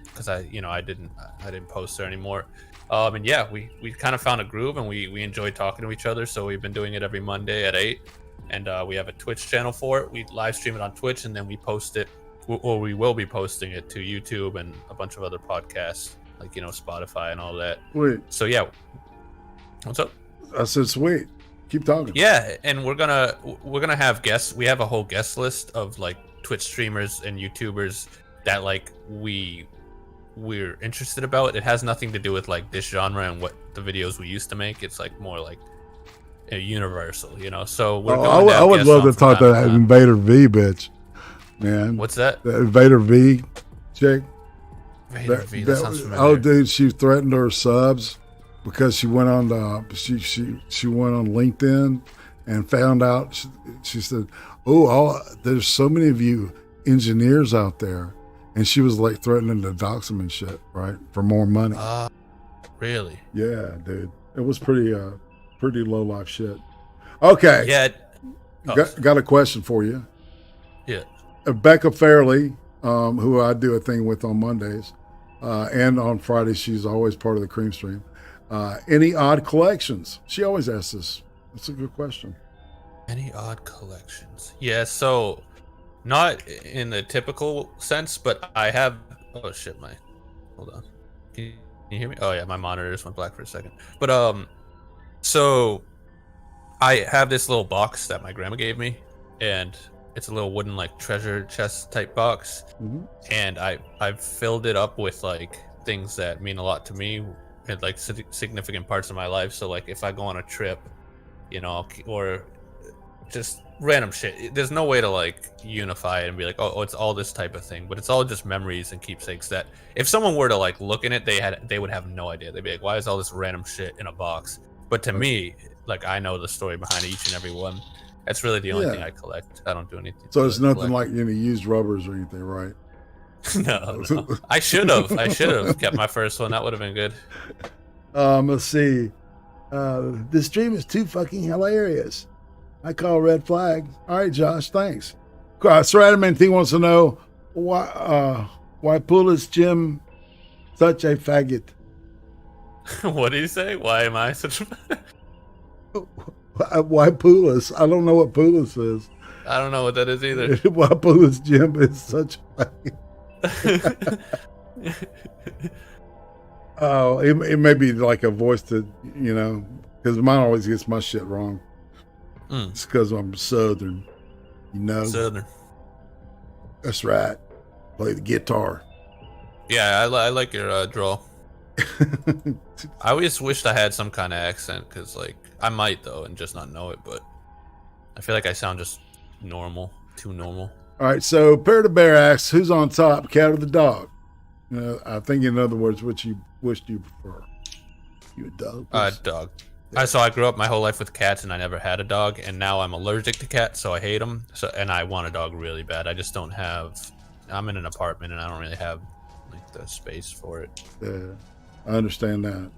because I didn't post there anymore. And we kind of found a groove, and we enjoyed talking to each other. So we've been doing it every Monday at 8. And we have a Twitch channel for it. We live stream it on Twitch, and then we post it, or we will be posting it to YouTube and a bunch of other podcasts, Spotify and all that. Wait. So what's up? I said, sweet. Keep talking. Yeah, and we're gonna have guests. We have a whole guest list of like Twitch streamers and YouTubers that like we're interested about. It has nothing to do with like this genre and what the videos we used to make. It's like more like a universal, you know. So we're I would love to talk to that Invader V bitch, man. What's that? The Invader V chick. Invader V. That sounds familiar. Oh, dude, she threatened her subs because she went on the she went on LinkedIn and found out. She said, "Oh, there's so many of you engineers out there," and she was like threatening to dox them and shit, right, for more money. Really? Yeah, dude. It was pretty low life shit. Okay. Yeah. Got a question for you. Yeah. Becca Fairley, who I do a thing with on Mondays, and on Fridays, she's always part of the Creem stream. Any odd collections? She always asks this. That's a good question. Any odd collections? Yeah, so not in the typical sense, but I have. Oh shit, hold on. Can you hear me? Oh yeah, my monitor just went black for a second. But so I have this little box that my grandma gave me, and it's a little wooden like treasure chest type box, and I've filled it up with like things that mean a lot to me and like significant parts of my life. So like if I go on a trip, you know, or just random shit, there's no way to like unify it and be like, oh, it's all this type of thing, but it's all just memories and keepsakes that if someone were to like look in it, they would have no idea. They'd be like, why is all this random shit in a box? But to me, like, I know the story behind each and every one. That's really the only thing I collect. I don't do anything. So it's nothing like used rubbers or anything, right? No. I should have kept my first one. That would have been good. Let's see. This stream is too fucking hilarious. I call red flag. All right, Josh, thanks. Sir Adamant T wants to know why Pulis Jim such a faggot. What did he say? Why am I such a Why Pulis? I don't know what Pulis is. I don't know what that is either. Why Pulis Jim is such a faggot. Oh, it may be like a voice to, you know, because mine always gets my shit wrong. It's because I'm Southern, you know. Southern. That's right. Play the guitar. Yeah, I like your drawl. I always wished I had some kind of accent, because like I might though and just not know it, but I feel like I sound just normal, too normal. All right, so Bear the Bear asks, who's on top, cat or the dog? I think in other words, which you prefer? You a dog? Dog. So I grew up my whole life with cats, and I never had a dog, and now I'm allergic to cats, so I hate them. And I want a dog really bad. I just don't have. I'm in an apartment, and I don't really have like the space for it. Yeah, I understand that.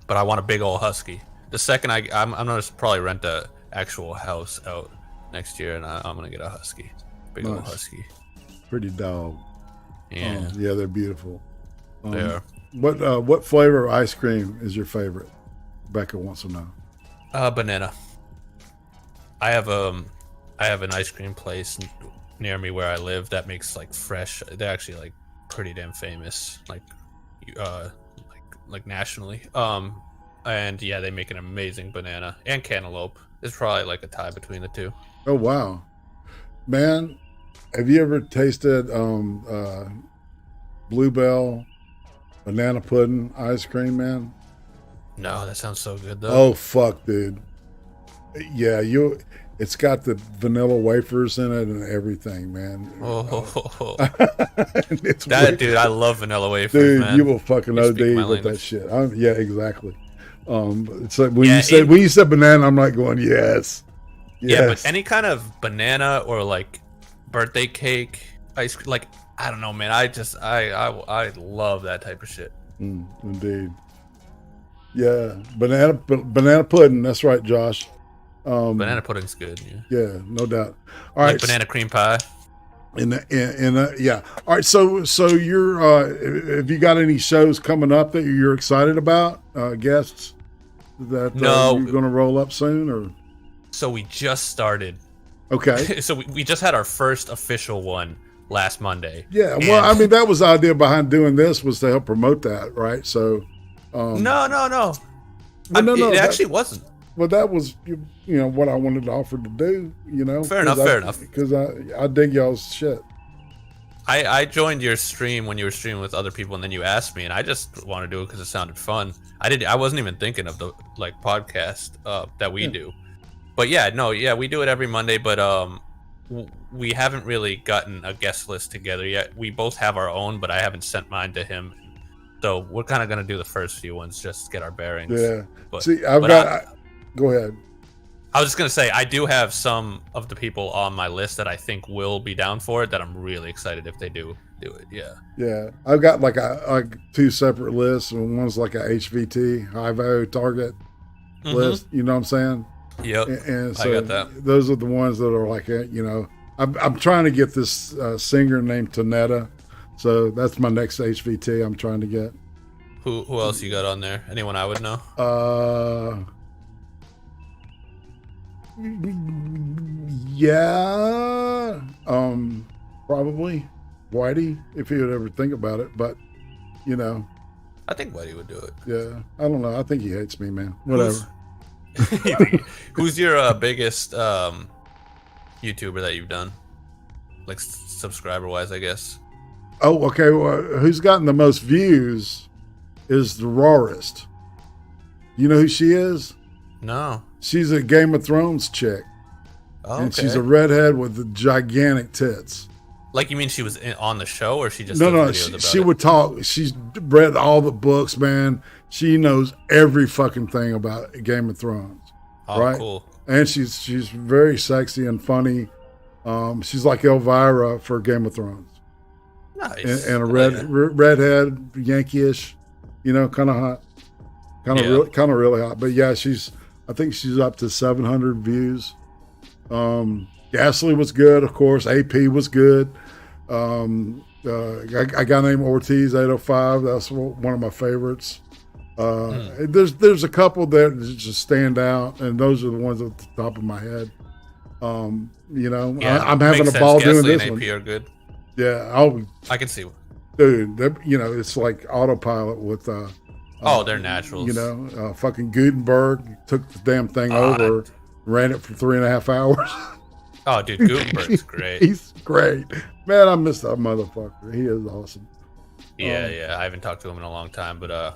But I want a big old husky. The second I'm gonna probably rent a actual house out next year, and I'm gonna get a husky, big old husky. Pretty dog. Yeah, yeah, they're beautiful. They are. What flavor of ice cream is your favorite? Becca wants to know. Banana. I have an ice cream place near me where I live that makes like fresh. They're actually like pretty damn famous, like nationally. And yeah, they make an amazing banana and cantaloupe. It's probably like a tie between the two. Oh wow, man! Have you ever tasted Bluebell banana pudding ice cream, man? No, that sounds so good though. Oh fuck, dude. Yeah, it's got the vanilla wafers in it and everything, man. Oh, it's that weird. Dude, I love vanilla wafers, dude, man. you will fucking OD with language. that shit. Yeah, exactly. It's like when you said banana, I'm like going yes. Yeah, but any kind of banana or like birthday cake ice cream, like I don't know, man. I love that type of shit. Indeed. Yeah, banana pudding. That's right, Josh. Banana pudding's good. Yeah, no doubt. All right, banana cream pie. Yeah. All right, so you're have you got any shows coming up that you're excited about? Guests that you're going to roll up soon, or? So we just started. Okay. So we just had our first official one last Monday. Yeah. Well, I mean, that was the idea behind doing this, was to help promote that, right? So. No. No. It actually wasn't. that was what I wanted to offer to do. Fair enough. Because I dig y'all's shit. I joined your stream when you were streaming with other people, and then you asked me, and I just want to do it because it sounded fun. I wasn't even thinking of the podcast that we do, but we do it every Monday. But we haven't really gotten a guest list together yet. We both have our own, but I haven't sent mine to him. So we're kind of gonna do the first few ones just to get our bearings. Yeah. But, See, go ahead. I was just gonna say I do have some of the people on my list that I think will be down for it. That I'm really excited if they do it. Yeah. Yeah, I've got like two separate lists, and one's like a HVT, high value target list. You know what I'm saying? Yep. And so I got that. Those are the ones that are like, I'm trying to get this singer named Tonetta. So that's my next HVT I'm trying to get. Who else you got on there? Anyone I would know? Yeah. Probably Whitey, if he would ever think about it. But, I think Whitey would do it. Yeah. I don't know. I think he hates me, man. Whatever. Who's your biggest YouTuber that you've done? Like subscriber wise, I guess. Oh, okay. Well, who's gotten the most views is the rawest. You know who she is? No. She's a Game of Thrones chick. Oh, and she's a redhead with the gigantic tits. Like, you mean she was on the show, or she just No, she would talk. She's read all the books, man. She knows every fucking thing about Game of Thrones. Oh, right? Cool. And she's very sexy and funny. She's like Elvira for Game of Thrones. Nice. And a redhead, Yankee-ish, kind of hot, kind of really hot. But yeah, I think she's up to 700 views. Gasly was good, of course. AP was good. A guy named Ortiz 805. That's one of my favorites. There's a couple that just stand out, and those are the ones at the top of my head. I'm having a ball doing this and one. AP are good. Yeah, I can see. Dude, it's like autopilot with. They're naturals. Fucking Gutenberg took the damn thing over, ran it for 3.5 hours. Oh, dude, Gutenberg's great. He's great, man. I miss that motherfucker. He is awesome. Yeah. I haven't talked to him in a long time, but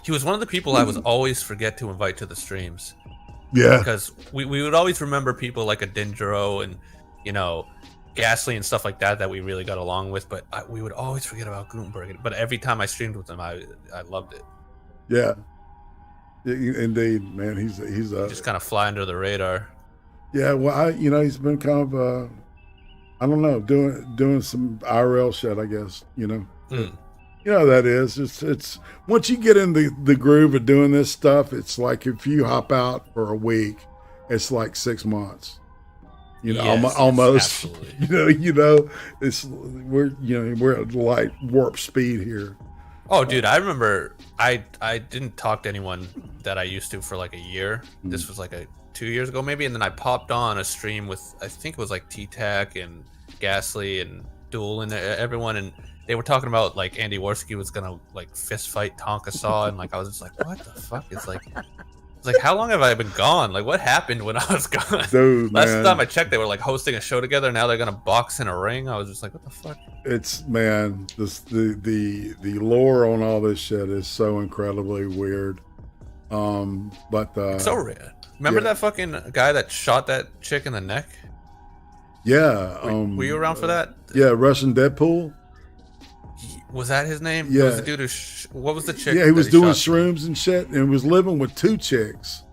he was one of the people I was always forget to invite to the streams. Yeah, because we would always remember people like a Dindro and Gasly and stuff like that we really got along with, but we would always forget about Gutenberg. But every time I streamed with him, I loved it. Yeah, indeed, man. He's just kind of fly under the radar. Yeah, well, he's been kind of I don't know, doing some IRL shit, I guess. That is. It's once you get in the groove of doing this stuff, it's like if you hop out for a week, it's like 6 months. Almost. Absolutely. We're at light warp speed here. Oh, dude, I remember I didn't talk to anyone that I used to for like a year. This was like 2 years ago maybe, and then I popped on a stream with, I think it was like T-Tac and Gasly and Duel and everyone, and they were talking about like Andy Worski was gonna like fist fight Tonka Saw, and like I was just like, what the fuck? It's like how long have I been gone? Like, what happened when I was gone? Dude, Last time I checked, they were like hosting a show together. Now they're gonna box in a ring. I was just like, what the fuck? It's the lore on all this shit is so incredibly weird. So rare. Remember that fucking guy that shot that chick in the neck? Yeah. Were you around for that? Yeah, Russian Deadpool. Was that his name? Yeah. It was the dude what was the chick? Yeah, he was doing shrooms and shit, and was living with 2 chicks,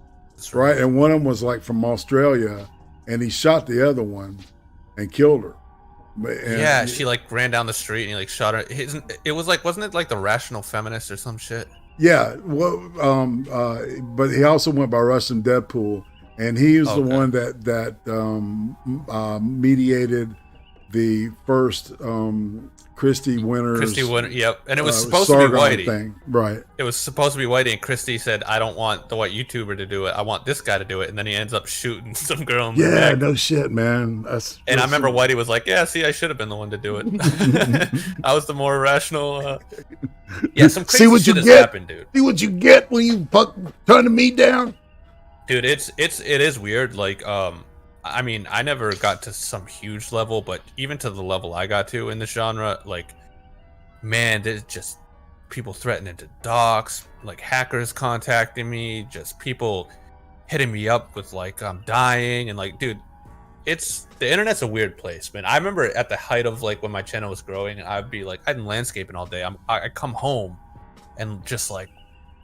right? And one of them was like from Australia, and he shot the other one and killed her. And she like ran down the street and he like shot her. It was like, wasn't it like the Rational Feminist or some shit? Yeah, well, but he also went by Russian Deadpool, and he was the one that mediated the first Christie Winter, yep. And it was supposed to be Whitey. Thing. Right. It was supposed to be Whitey, and Christie said, I don't want the white YouTuber to do it. I want this guy to do it. And then he ends up shooting some girl in the neck. No shit, man. I remember Whitey was like, yeah, see, I should have been the one to do it. I was the more rational. Some crazy shit has happened, dude. See what you get when you turning me down? Dude, it is weird. Like, I mean, I never got to some huge level, but even to the level I got to in the genre, like, man, there's just people threatening to dox, like hackers contacting me, just people hitting me up with like I'm dying, and like, dude, it's the internet's a weird place, man. I remember at the height of like when my channel was growing, I'd be like, I'd been landscaping all day. I come home and just like,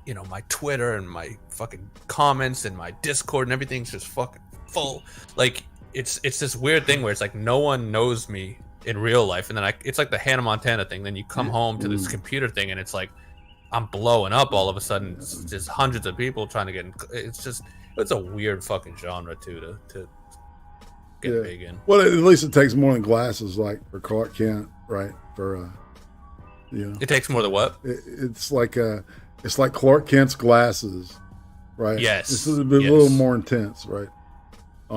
you know, my Twitter and my fucking comments and my Discord and everything's just fucking full. Like it's this weird thing where it's like no one knows me in real life, and then it's like the Hannah Montana thing. Then you come home to this computer thing, and it's like I'm blowing up all of a sudden. It's just hundreds of people trying to get in. It's a weird fucking genre too to get big in. Well, at least it takes more than glasses, like for Clark Kent, right? For you know, it takes more than what? It's like Clark Kent's glasses, right? Yes, it's a little more intense, right?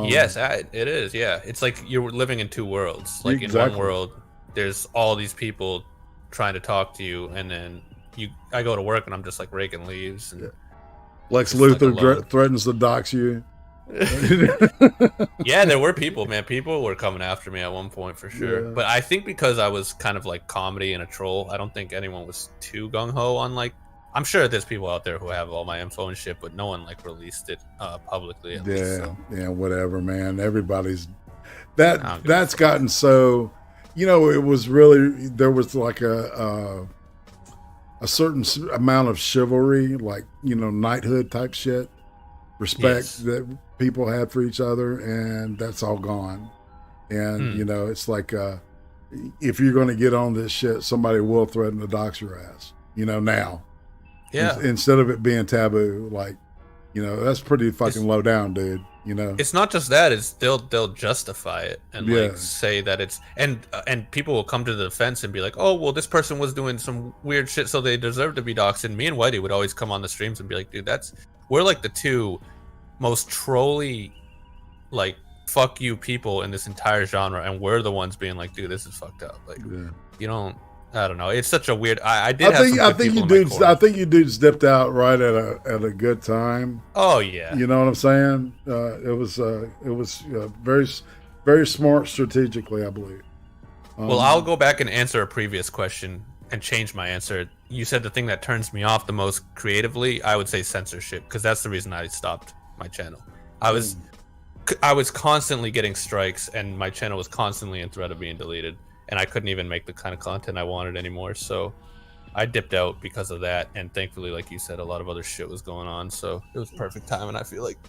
Yes, it is. Yeah, it's like you're living in two worlds. Like in one world, there's all these people trying to talk to you, and then I go to work and I'm just like raking leaves. And Lex Luthor threatens to dox you. Yeah, there were people, man. People were coming after me at one point for sure. Yeah. But I think because I was kind of like comedy and a troll, I don't think anyone was too gung ho on like. I'm sure there's people out there who have all my info and shit, but no one like released it publicly. At least, so. Yeah, whatever, man. Everybody's that's gotten so. You know, it was really there was like a certain amount of chivalry, like, you know, knighthood type shit, respect that people had for each other, and that's all gone. And you know, it's like if you're going to get on this shit, somebody will threaten to dox your ass. You know, now. Yeah. Instead of it being taboo, like, you know, that's pretty fucking low down, dude. You know, it's not just that; it's they'll justify it and like say that it's and people will come to the defense and be like, oh well, this person was doing some weird shit, so they deserve to be doxxed. And me and Whitey would always come on the streams and be like, dude, we're like the two most trolly, like fuck you people in this entire genre, and we're the ones being like, dude, this is fucked up. Like, you don't. I don't know. It's such a weird. I think you dudes dipped out right at a good time. Oh yeah. You know what I'm saying? It was very very smart strategically, I believe. Well, I'll go back and answer a previous question and change my answer. You said the thing that turns me off the most creatively, I would say censorship, because that's the reason I stopped my channel. I was constantly getting strikes, and my channel was constantly in threat of being deleted. And I couldn't even make the kind of content I wanted anymore. So I dipped out because of that. And thankfully, like you said, a lot of other shit was going on. So it was perfect timing, I feel like.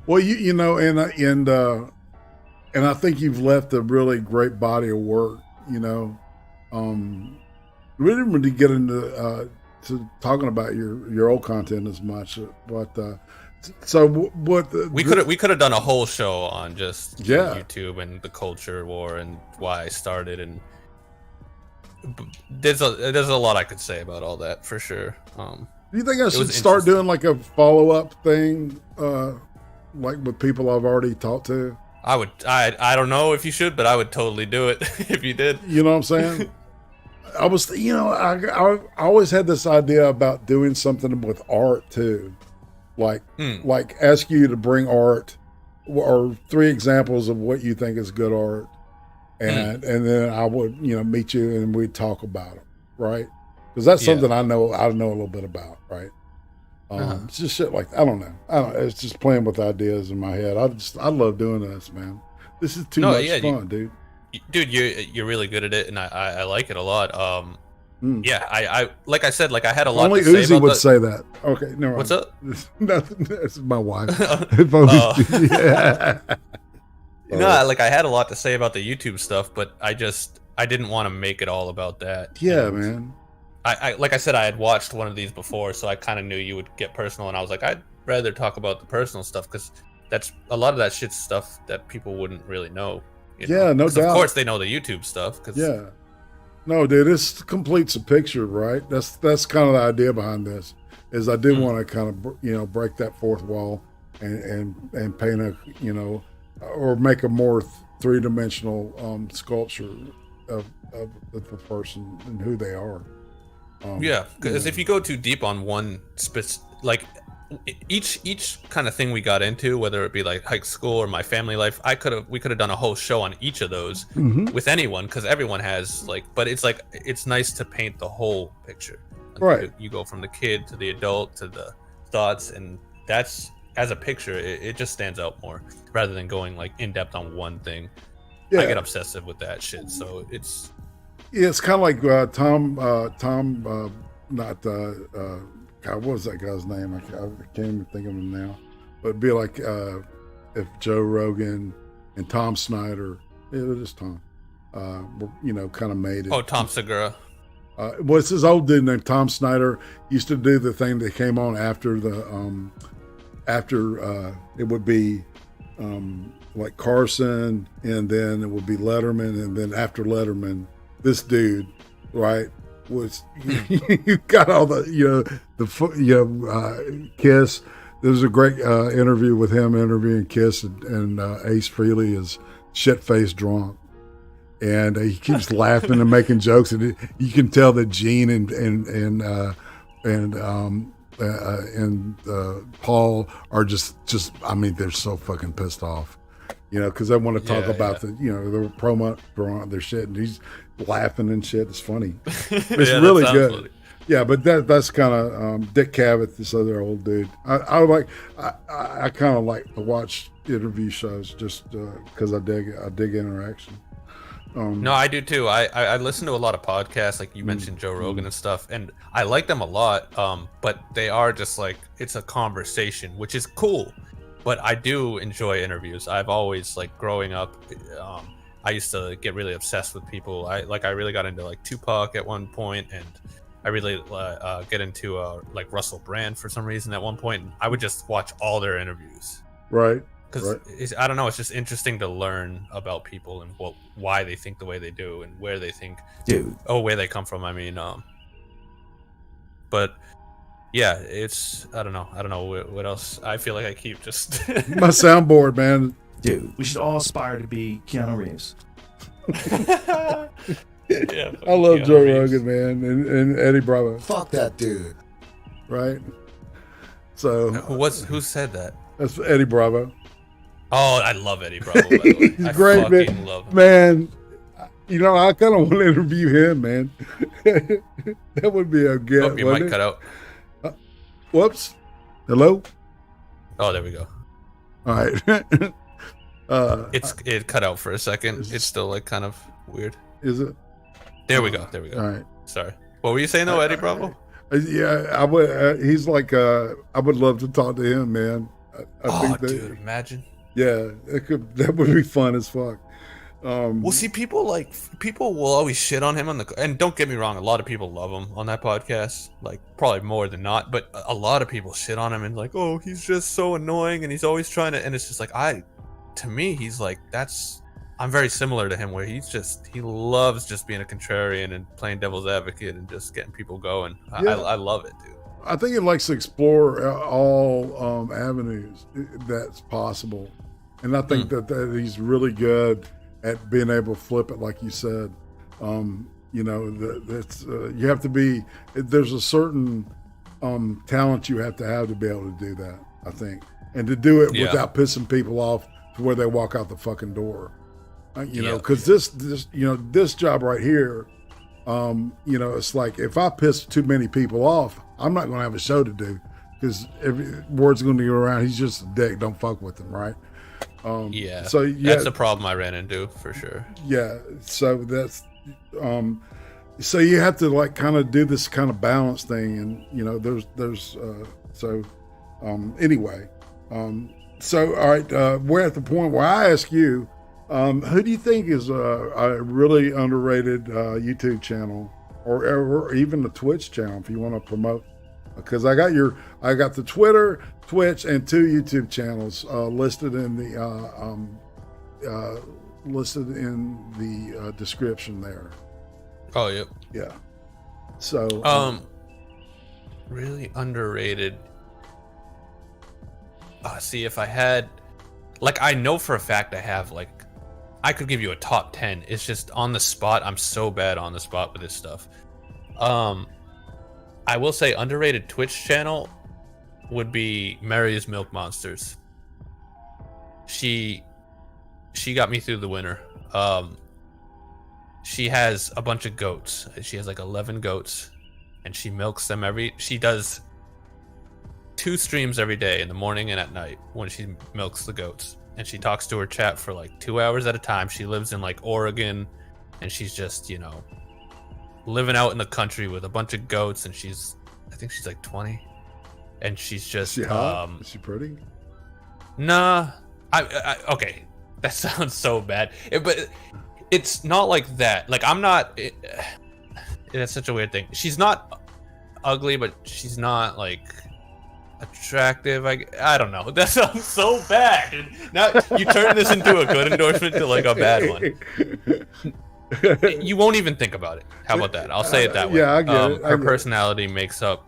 Well, you know, and I think you've left a really great body of work, you know. We didn't really get into to talking about your old content as much, but so what we could have done a whole show on just YouTube and the culture war and why I started, and there's a lot I could say about all that for sure. Do you think I should start doing like a follow-up thing, like with people I've already talked to? I don't know if you should, but I would totally do it if you did. You know what I'm saying? I always had this idea about doing something with art too. Like ask you to bring art or 3 examples of what you think is good art, and then I would, you know, meet you and we'd talk about it, right? Because that's something I know a little bit about, right? It's just shit like I don't know. It's just playing with ideas in my head. I love doing this, man. This is too much fun, dude. Dude, you're really good at it, and I like it a lot. Yeah, I like I said, like I had a lot only to say Uzi about would say that. Okay, no. What's up? Nothing. That's my wife. No, like I had a lot to say about the YouTube stuff, but I didn't want to make it all about that. Yeah, man. I like I said, I had watched one of these before, so I kind of knew you would get personal, and I was like, I'd rather talk about the personal stuff because that's a lot of that shit stuff that people wouldn't really know. Yeah, no doubt. Of course, they know the YouTube stuff. No, dude, this completes a picture, right? That's kind of the idea behind this. Is I do want to kind of, you know, break that fourth wall and paint a, you know, or make a more 3-dimensional sculpture of the person and who they are. Yeah, because if you go too deep on one like each kind of thing we got into, whether it be like high school or my family life, we could have done a whole show on each of those with anyone, because everyone has like, but it's like it's nice to paint the whole picture. Like Right. you go from the kid to the adult to the thoughts, and that's, as a picture, it just stands out more rather than going like in depth on one thing. Yeah. I get obsessive with that shit, so it's kind of like Tom, not God, what was that guy's name? I can't even think of him now. But it'd be like if Joe Rogan and Tom Snyder, it was just Tom, kind of made it. Oh, Tom Segura. Well, it's this old dude named Tom Snyder. Used to do the thing that came on after it would be like Carson, and then it would be Letterman, and then after Letterman, this dude, right, was you got all the Kiss. There was a great interview with him interviewing Kiss, and Ace Frehley is shit-faced drunk, and he keeps laughing and making jokes, and you can tell that Gene and Paul are just I mean, they're so fucking pissed off, because they want to talk about the promo their shit, and he's laughing and shit. It's funny. It's really good. Funny. Yeah, but that's kind of Dick Cavett, this other old dude. I kind of like to watch interview shows just because I dig interaction. No, I do too. I listen to a lot of podcasts, like you mentioned Joe Rogan and stuff, and I like them a lot. But they are just like, it's a conversation, which is cool. But I do enjoy interviews. I've always, like, growing up, I used to get really obsessed with people. I really got into like Tupac at one point, and I really get into like Russell Brand for some reason at one point. And I would just watch all their interviews. Right. Because I don't know, it's just interesting to learn about people and why they think the way they do and where they think, where they come from. I mean, but yeah, it's I don't know what else. I feel like I keep just my soundboard, man. Dude, we should all aspire to be Keanu Reeves. Yeah, I love Joe Rogan, man, and Eddie Bravo. Fuck that dude. Right. So who said that? That's Eddie Bravo. Oh, I love Eddie Bravo, by the way. He's great, man. Love him. Man, I kind of want to interview him, man. That would be a good. Hope your mic cut out. Whoops. Hello? Oh, there we go. All right. It cut out for a second. It's still like kind of weird. Is it? There we go. All right. Sorry. What were you saying though, Eddie Bravo? Yeah, I would. He's like. I would love to talk to him, man. I think dude, imagine. Yeah, that would be fun as fuck. Well, see, people will always shit on him and don't get me wrong, a lot of people love him on that podcast, like probably more than not, but a lot of people shit on him and like, oh, he's just so annoying and he's always trying to, and it's just like, to me, he's like, I'm very similar to him, where he loves just being a contrarian and playing devil's advocate and just getting people going. Yeah. I love it, dude. I think he likes to explore all avenues that's possible, and I think that he's really good at being able to flip it, like you said. You have to be. There's a certain talent you have to be able to do that. I think, and to do it without pissing people off to where they walk out the fucking door. Because this job right here. It's like if I piss too many people off, I'm not going to have a show to do, because every word's going to go around. He's just a dick. Don't fuck with him, right? So that's a problem I ran into for sure. Yeah. So that's so you have to like kind of do this kind of balance thing, and there's anyway. So all right, we're at the point where I ask you. Who do you think is a really underrated YouTube channel, or even the Twitch channel, if you want to promote? Because I got the Twitter, Twitch, and 2 YouTube channels listed in the description there. Oh, yep. Yeah. So really underrated. See, if I had, like, I know for a fact I have, like, I could give you a top 10. It's just on the spot. I'm so bad on the spot with this stuff. I will say underrated Twitch channel. would be Mary's Milk Monsters. She got me through the winter. She has a bunch of goats. She has like 11 goats, and she milks them she does 2 streams every day, in the morning and at night, when she milks the goats. And she talks to her chat for like 2 hours at a time. She lives in like Oregon, and she's just, you know, living out in the country with a bunch of goats. And I think she's like 20, and she's just Is she hot? Is she pretty? Nah, okay, that sounds so bad, but it's not like that. Like, I'm not. That's such a weird thing. She's not ugly, but she's not like attractive. I don't know. That sounds so bad. Now you turn this into a good endorsement to like a bad one. You won't even think about it. How about that? I'll say it that way. Yeah, I get it. Her personality makes up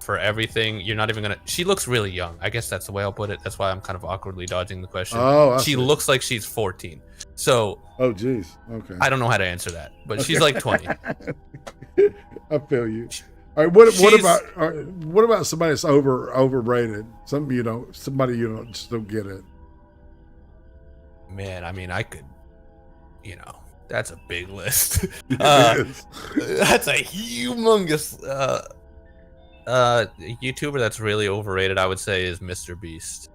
for everything. You're not even gonna. She looks really young. I guess that's the way I'll put it. That's why I'm kind of awkwardly dodging the question. Oh, she looks like she's 14. So. Oh, geez. Okay. I don't know how to answer that, but she's like 20. I feel you. All right. What about somebody that's overrated? Somebody you just don't get it. Man, I mean, I could. You know, that's a big list. That's a humongous. YouTuber that's really overrated, I would say, is Mr. Beast.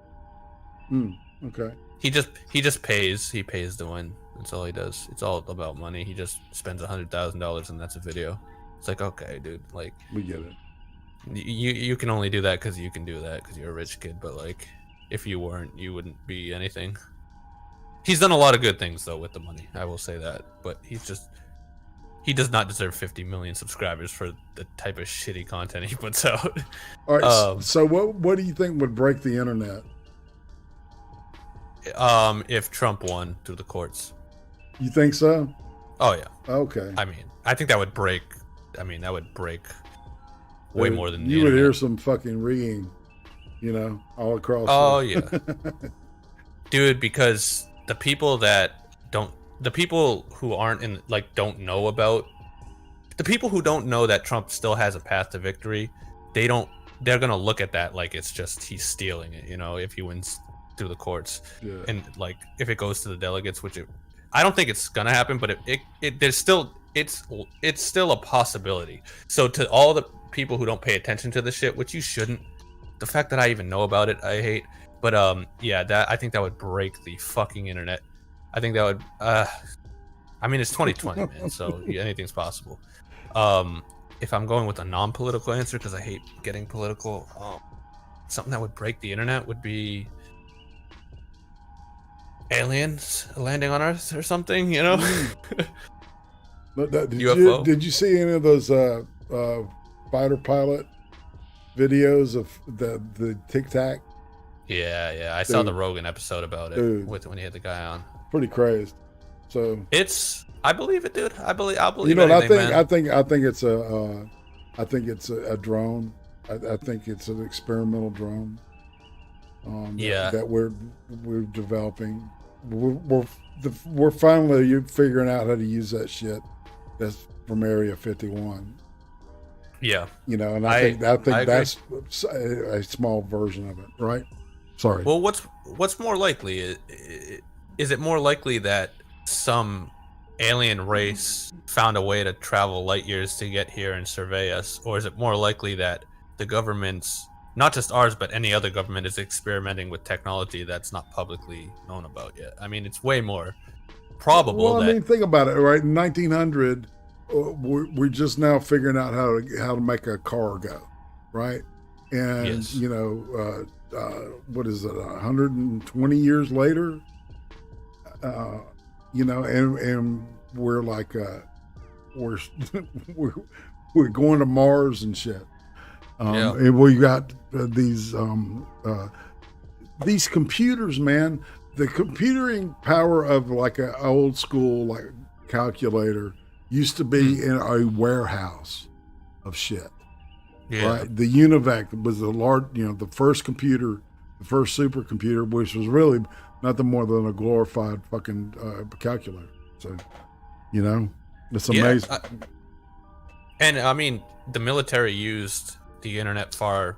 Okay. He just pays. He pays to win. That's all he does. It's all about money. He just spends $100,000 and that's a video. It's like, okay, dude, like, we get it. You can only do that because you can do that because you're a rich kid. But like, if you weren't, you wouldn't be anything. He's done a lot of good things though with the money. I will say that. But he does not deserve 50 million subscribers for the type of shitty content he puts out. All right. So what do you think would break the internet? If Trump won through the courts. You think so? Oh yeah. Okay. I mean, I think that would break. I mean, that would break way more than you would hear some fucking ringing, you know, all across. Oh yeah, dude. Because the people who aren't in, like, don't know about the people who don't know that Trump still has a path to victory. They're gonna look at that like it's just he's stealing it. You know, if he wins through the courts, and like if it goes to the delegates, I don't think it's gonna happen, but there's still it's still a possibility. So to all the people who don't pay attention to the shit, which you shouldn't, the fact that I even know about it, I hate. But yeah, I think that would break the fucking internet. I think that would. I mean, it's 2020, man, so anything's possible. If I'm going with a non-political answer, because I hate getting political, something that would break the internet would be aliens landing on Earth or something, you know? UFO? Did you see any of those fighter pilot videos of the Tic Tac? Yeah. I saw the Rogan episode about it when he had the guy on. Pretty crazed. So I believe it, dude. I'll believe. You know, anything, I think it's a drone. I think it's an experimental drone. That we're developing. We're finally figuring out how to use that shit. That's from Area 51. Yeah, you know, and I think that's a small version of it, right? Sorry. Well, what's more likely? Is it more likely that some alien race found a way to travel light years to get here and survey us, or is it more likely that the government's, not just ours, but any other government, is experimenting with technology that's not publicly known about yet? I mean, it's way more probable. Well, I mean, think about it, right? In 1900, we're just now figuring out how to make a car go, right? And yes. You know, what is it? 120 years later, you know, and we're like, we're going to Mars and shit. And we got these computers, man. The computing power of like an old school like calculator used to be in a warehouse of shit. Yeah. Right? The UNIVAC was the first computer, the first supercomputer, which was really nothing more than a glorified fucking calculator. So, you know, it's amazing. And I mean, the military used the internet far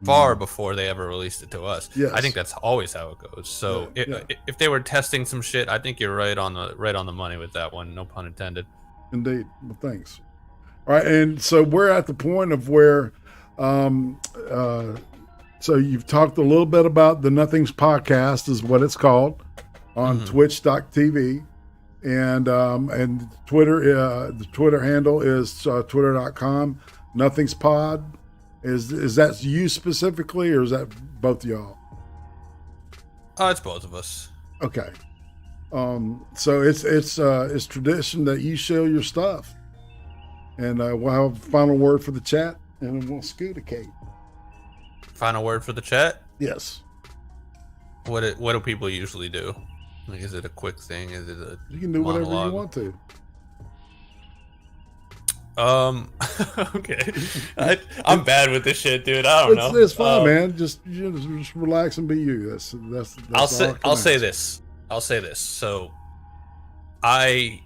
far before they ever released it to us. Yes. I think that's always how it goes. So if they were testing some shit, I think you're right on the money with that one. No pun intended. Indeed. Well, thanks. All right, and so we're at the point of where, so you've talked a little bit about the Nothings Podcast is what it's called on twitch.tv. And Twitter, the Twitter handle is twitter.com, nothingspod. Is that you specifically, or is that both of y'all? It's both of us. Okay. So it's tradition that you show your stuff. And we'll have a final word for the chat, and then we'll scoot-a-cate. Final word for the chat? Yes. What do people usually do? Like, is it a quick thing? Is it a You can do monologue? whatever you want to. Okay. I'm bad with this shit, dude. I don't know. It's fine, man. Just relax and be you. That's I'll say this. So I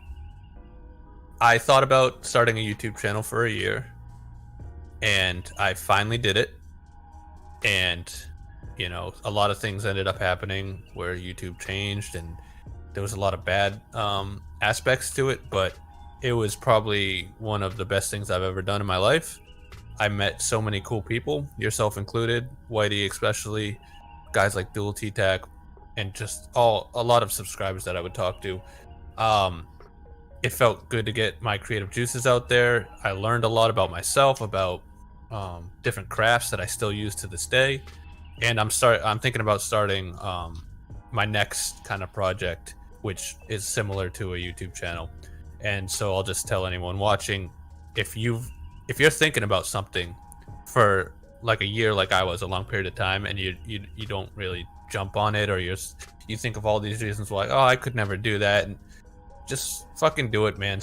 thought about starting a YouTube channel for a year, and I finally did it. And you know, a lot of things ended up happening where YouTube changed, and there was a lot of bad aspects to it, but it was probably one of the best things I've ever done in my life. I met so many cool people, yourself included, Whitey especially, guys like Dual T-Tac, and just a lot of subscribers that I would talk to. It felt good to get my creative juices out there. I learned a lot about myself, about different crafts that I still use to this day. And I'm thinking about starting my next kind of project, which is similar to a YouTube channel. And so I'll just tell anyone watching, if you're thinking about something for like a year, like I was, a long period of time, and you don't really jump on it, or you think of all these reasons why, oh, I could never do that, and just fucking do it, man.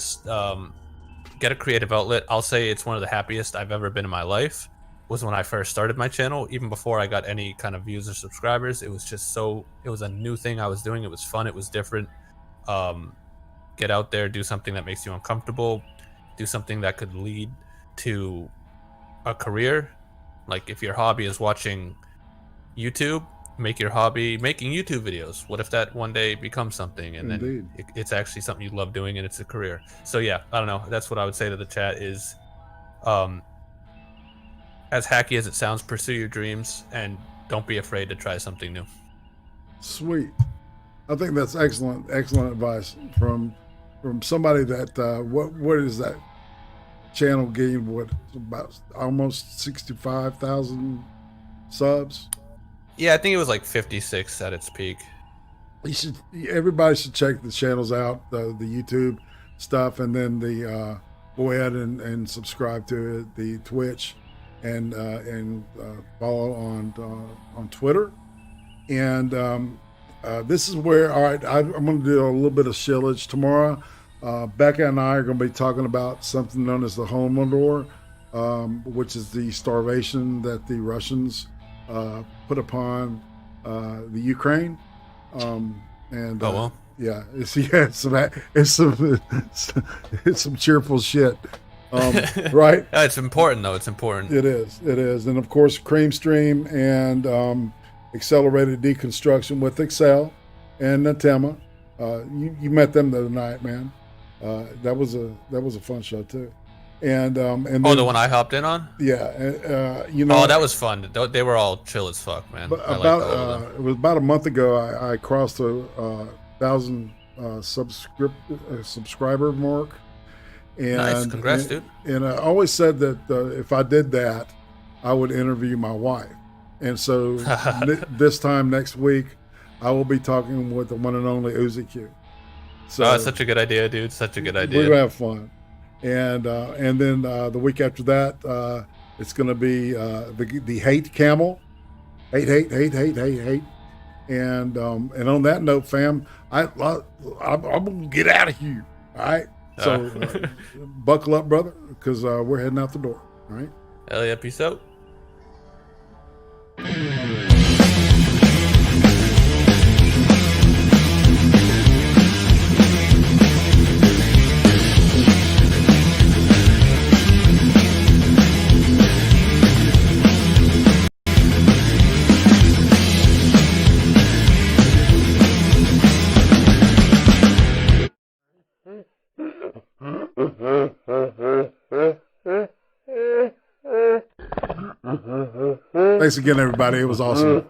Get a creative outlet. I'll say it's one of the happiest I've ever been in my life was when I first started my channel. Even before I got any kind of views or subscribers, it was just it was a new thing I was doing. It was fun. It was different. Get out there, do something that makes you uncomfortable, do something that could lead to a career. Like if your hobby is watching YouTube, make your hobby making YouTube videos. What if that one day becomes something, and then it's actually something you love doing, and it's a career? So yeah, I don't know. That's what I would say to the chat is, as hacky as it sounds, pursue your dreams and don't be afraid to try something new. Sweet. I think that's excellent advice from somebody that what is that channel gained about almost 65,000 subs. Yeah, I think it was like 56 at its peak. Everybody should check the channels out, the YouTube stuff, and then the go ahead and subscribe to it, the Twitch, and follow on Twitter. And this is where, all right, I'm going to do a little bit of shillage tomorrow. Becca and I are going to be talking about something known as the Holodomor, which is the starvation that the Russians put upon the Ukraine. Yeah, it's some cheerful shit. Right? It's important though. It's important. It is. And of course, Cream Stream and Accelerated Deconstruction with Excel and Natema. You met them the other night, man. That was a fun show too. And then, the one I hopped in on? Yeah. Oh, that was fun. They were all chill as fuck, man. But it was about a month ago. I crossed a 1,000 subscriber mark. And, nice, congrats, dude. And I always said that if I did that, I would interview my wife. And so this time next week, I will be talking with the one and only Uzi Q. So it's such a good idea, dude. Such a good idea. We're gonna have fun. And then the week after that, it's gonna be the hate camel, hate. And on that note, fam, I'm gonna get out of here. All right. So buckle up, brother, because we're heading out the door. All right. Hell yeah, peace out. Thanks again, everybody. It was awesome.